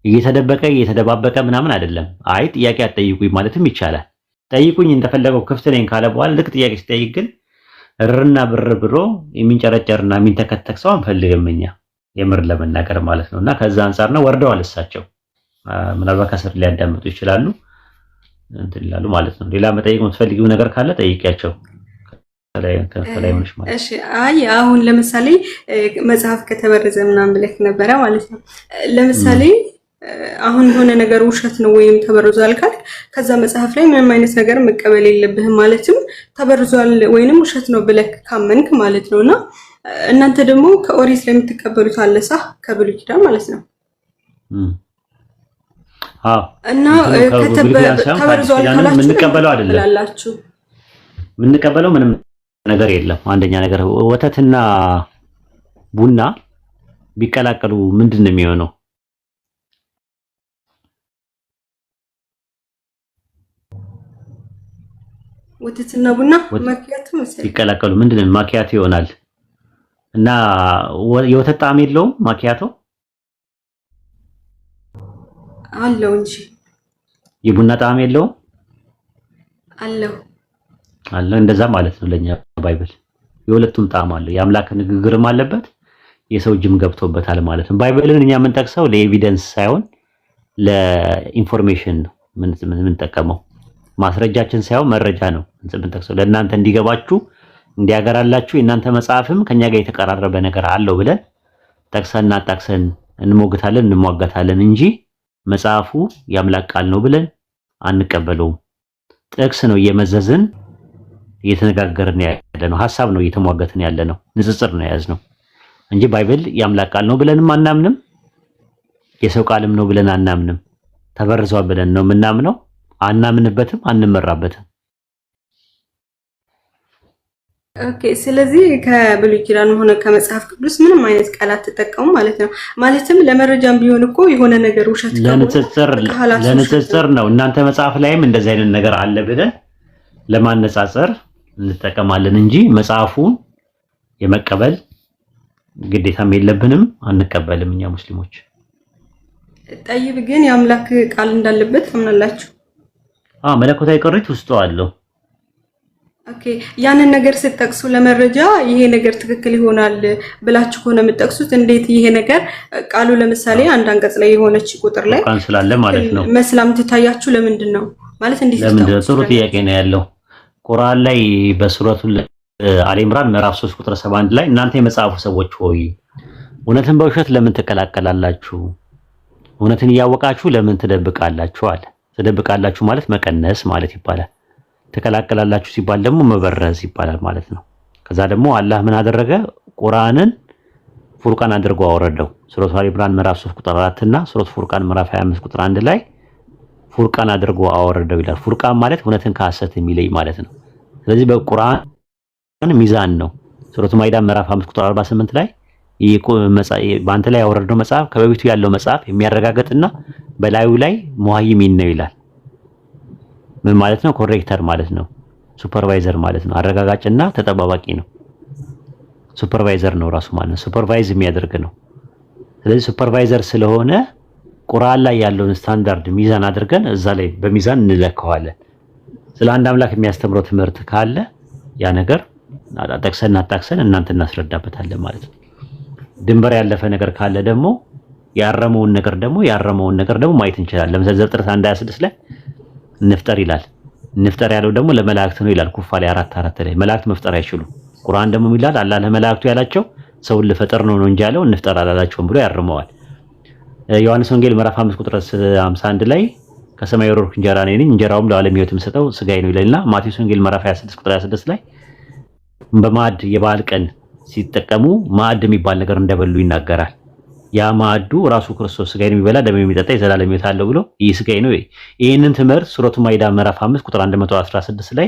እየተደበቀ እየተደባበቀ ምናምን አይደለም። አይ ጥያቄ አትጠይቁኝ ማለትም ይቻላል። ጠይቁኝ እንደፈለገው ክፍት ነኝ ካለ በኋላ ልክ ጥያቄ ሲጠይቅ ግን እርና ብር ብሎ የሚንጨረጨርና የሚንተከተክ ሰው አንፈልግም እኛ የምር ለመናገር ማለት ነው። እና ከዛ አንፃር ነው ወርደዋል እሳቸው። ምናልባት ከስር ሊያዳምጡ ይችላሉ እንትን ይላሉ ማለት ነው። ሌላ መጠየቅ የምትፈልጊው ነገር ካለ ጠይቂያቸው። ከላይ ሆነሽ ማለት እሺ። አይ አሁን ለምሳሌ መጽሐፍ ከተበረዘ ምናምን ብለህ ነበረ ማለት ነው። ለምሳሌ አሁን የሆነ ነገር ውሸት ነው ወይም ተበርዟል ካልክ ከዛ መጽሐፍ ላይ ምንም አይነት ነገር መቀበል የለብህም። ማለትም ተበርዟል ወይንም ውሸት ነው ብለህ ካመንክ ማለት ነውና እናንተ ደግሞ ከኦሪት ላይ የምትቀበሉት አለሳ ከብሉይ ኪዳን ማለት ነው። አዎ እና ተበርዟል ካላችሁ የምንቀበለው አይደለም የምንቀበለው ምንም ነገር የለም። አንደኛ ነገር ወተትና ቡና ቢቀላቀሉ ምንድን ነው የሚሆነው? ወተትና ቡና ማኪያቶ መሰለኝ ቢቀላቀሉ ምንድን ነው ማኪያቶ ይሆናል። እና የወተት ጣዕም የለውም ማኪያቶ አለው እንጂ የቡና ጣዕም የለውም አለው አለ። እንደዛ ማለት ነው ለኛ ባይብል የሁለቱም ጣዕም አለው። የአምላክ ንግግርም አለበት የሰው እጅም ገብቶበታል ማለት ነው። ባይብልን እኛ የምንጠቅሰው ለኤቪደንስ ሳይሆን ለኢንፎርሜሽን ነው የምንጠቀመው። ማስረጃችን ሳይሆን መረጃ ነው የምንጠቅሰው ለእናንተ እንዲገባችሁ እንዲያገራላችሁ። የእናንተ መጽሐፍም ከኛ ጋር የተቀራረበ ነገር አለው ብለን ጠቅሰንና ጠቅሰን እንሞግታለን እንሟገታለን እንጂ መጽሐፉ የአምላክ ቃል ነው ብለን አንቀበለውም። ጥቅስ ነው እየመዘዝን እየተነጋገርን ያለ ነው። ሐሳብ ነው እየተሟገትን ያለ ነው። ንጽጽር ነው የያዝነው እንጂ ባይብል የአምላክ ቃል ነው ብለንም አናምንም። የሰው ቃልም ነው ብለን አናምንም። ተበርዟል ብለን ነው የምናምነው። አናምንበትም፣ አንመራበትም። ኦኬ። ስለዚህ ከብሉይ ኪዳን ሆነ ከመጽሐፍ ቅዱስ ምንም አይነት ቃላት ተጠቀሙ ማለት ነው። ማለትም ለመረጃም ቢሆን እኮ የሆነ ነገር ውሸት ለንጽጽር ነው። እናንተ መጽሐፍ ላይም እንደዚህ አይነት ነገር አለ ብለን ለማነጻጸር እንጠቀማለን እንጂ መጽሐፉን የመቀበል ግዴታም የለብንም፣ አንቀበልም እኛ ሙስሊሞች። ጠይብ ግን የአምላክ ቃል እንዳለበት ታምናላችሁ? መለኮታዊ ቅሪት ውስጡ አለው። ኦኬ ያንን ነገር ስትጠቅሱ ለመረጃ ይሄ ነገር ትክክል ይሆናል ብላችሁ ሆነ የምትጠቅሱት እንዴት ይሄ ነገር ቃሉ ለምሳሌ አንድ አንቀጽ ላይ የሆነች ቁጥር ላይ ቁርአን ስላለ ማለት ነው መስላም ትታያችሁ ለምንድን ነው ማለት እንዴት ለምንድን ጥሩ ጥያቄ ነው ያለው ቁርአን ላይ በሱረቱ አሊ ኢምራን ምዕራፍ 3 ቁጥር 71 ላይ እናንተ የመጽሐፉ ሰዎች ሆይ እውነትን በውሸት ለምን ትቀላቀላላችሁ እውነትን እያወቃችሁ ለምን ትደብቃላችሁ አለ ትደብቃላችሁ ማለት መቀነስ ማለት ይባላል ተከላከላላችሁ ሲባል ደግሞ መበረዝ ይባላል ማለት ነው ከዛ ደግሞ አላህ ምን አደረገ ቁርአንን ፉርቃን አድርጎ አወረደው ሱረቱ አሊ ኢምራን ምዕራፍ 3 ቁጥር 4 እና ሱረቱ ፉርቃን ምዕራፍ 25 ቁጥር 1 ላይ ፉርቃን አድርጎ አወረደው ይላል ፉርቃን ማለት እውነትን ከሐሰት የሚለይ ማለት ነው ስለዚህ በቁርአን ሚዛን ነው ሱረቱ ማኢዳ ምዕራፍ 5 ቁጥር 48 ላይ በአንተ ላይ ያወረደው መጽሐፍ ከበፊቱ ያለው መጽሐፍ የሚያረጋግጥና በላዩ ላይ ሙሃይሚን ነው ይላል ምን ማለት ነው ኮሬክተር ማለት ነው ሱፐርቫይዘር ማለት ነው አረጋጋጭና ተጠባባቂ ነው ሱፐርቫይዘር ነው ራሱ ማለት ነው ሱፐርቫይዝ የሚያደርግ ነው ስለዚህ ሱፐርቫይዘር ስለሆነ ቁርአን ላይ ያለውን ስታንዳርድ ሚዛን አድርገን እዛ ላይ በሚዛን እንለካዋለን ስለ አንድ አምላክ የሚያስተምረው ትምህርት ካለ ያ ነገር አጣቅሰን እናንተ እናስረዳበታለን ማለት ነው ድንበር ያለፈ ነገር ካለ ደግሞ ያረመውን ነገር ደግሞ ማየት እንችላለን ለምሳሌ ዘፍጥረት 1:26 ላይ እንፍጠር ይላል እንፍጠር ያለው ደግሞ ለመላእክት ነው ይላል ኩፋሌ 4:4 ላይ መላእክት መፍጠር አይችሉም ቁርአን ደግሞ ይላል አላህ ለመላእክቱ ያላቸው ሰውን ልፈጠር ነው እንጂ ያለው እንፍጠር አላላቸውም ብሎ ያርመዋል ዮሐንስ ወንጌል ምዕራፍ 5 ቁጥር 51 ላይ ከሰማይ ወረድኩ እንጀራ ነኝ እንጀራውም ለዓለም ሕይወት የምሰጠው ስጋዬ ነው ይላልና ማቴዎስ ወንጌል ምዕራፍ 26 ቁጥር 26 ላይ በማዕድ የበዓል ቀን ሲጠቀሙ ማዕድ የሚባል ነገር እንደበሉ ይናገራል ያ ማዕዱ ራሱ ክርስቶስ ስጋዬን የሚበላ ደም የሚጠጣ የዘላለም ሕይወት አለው ብሎ ይህ ስጋዬ ነው ይሄንን ትምህርት ሱረቱ ማኢዳ ምዕራፍ 5 ቁጥር 116 ላይ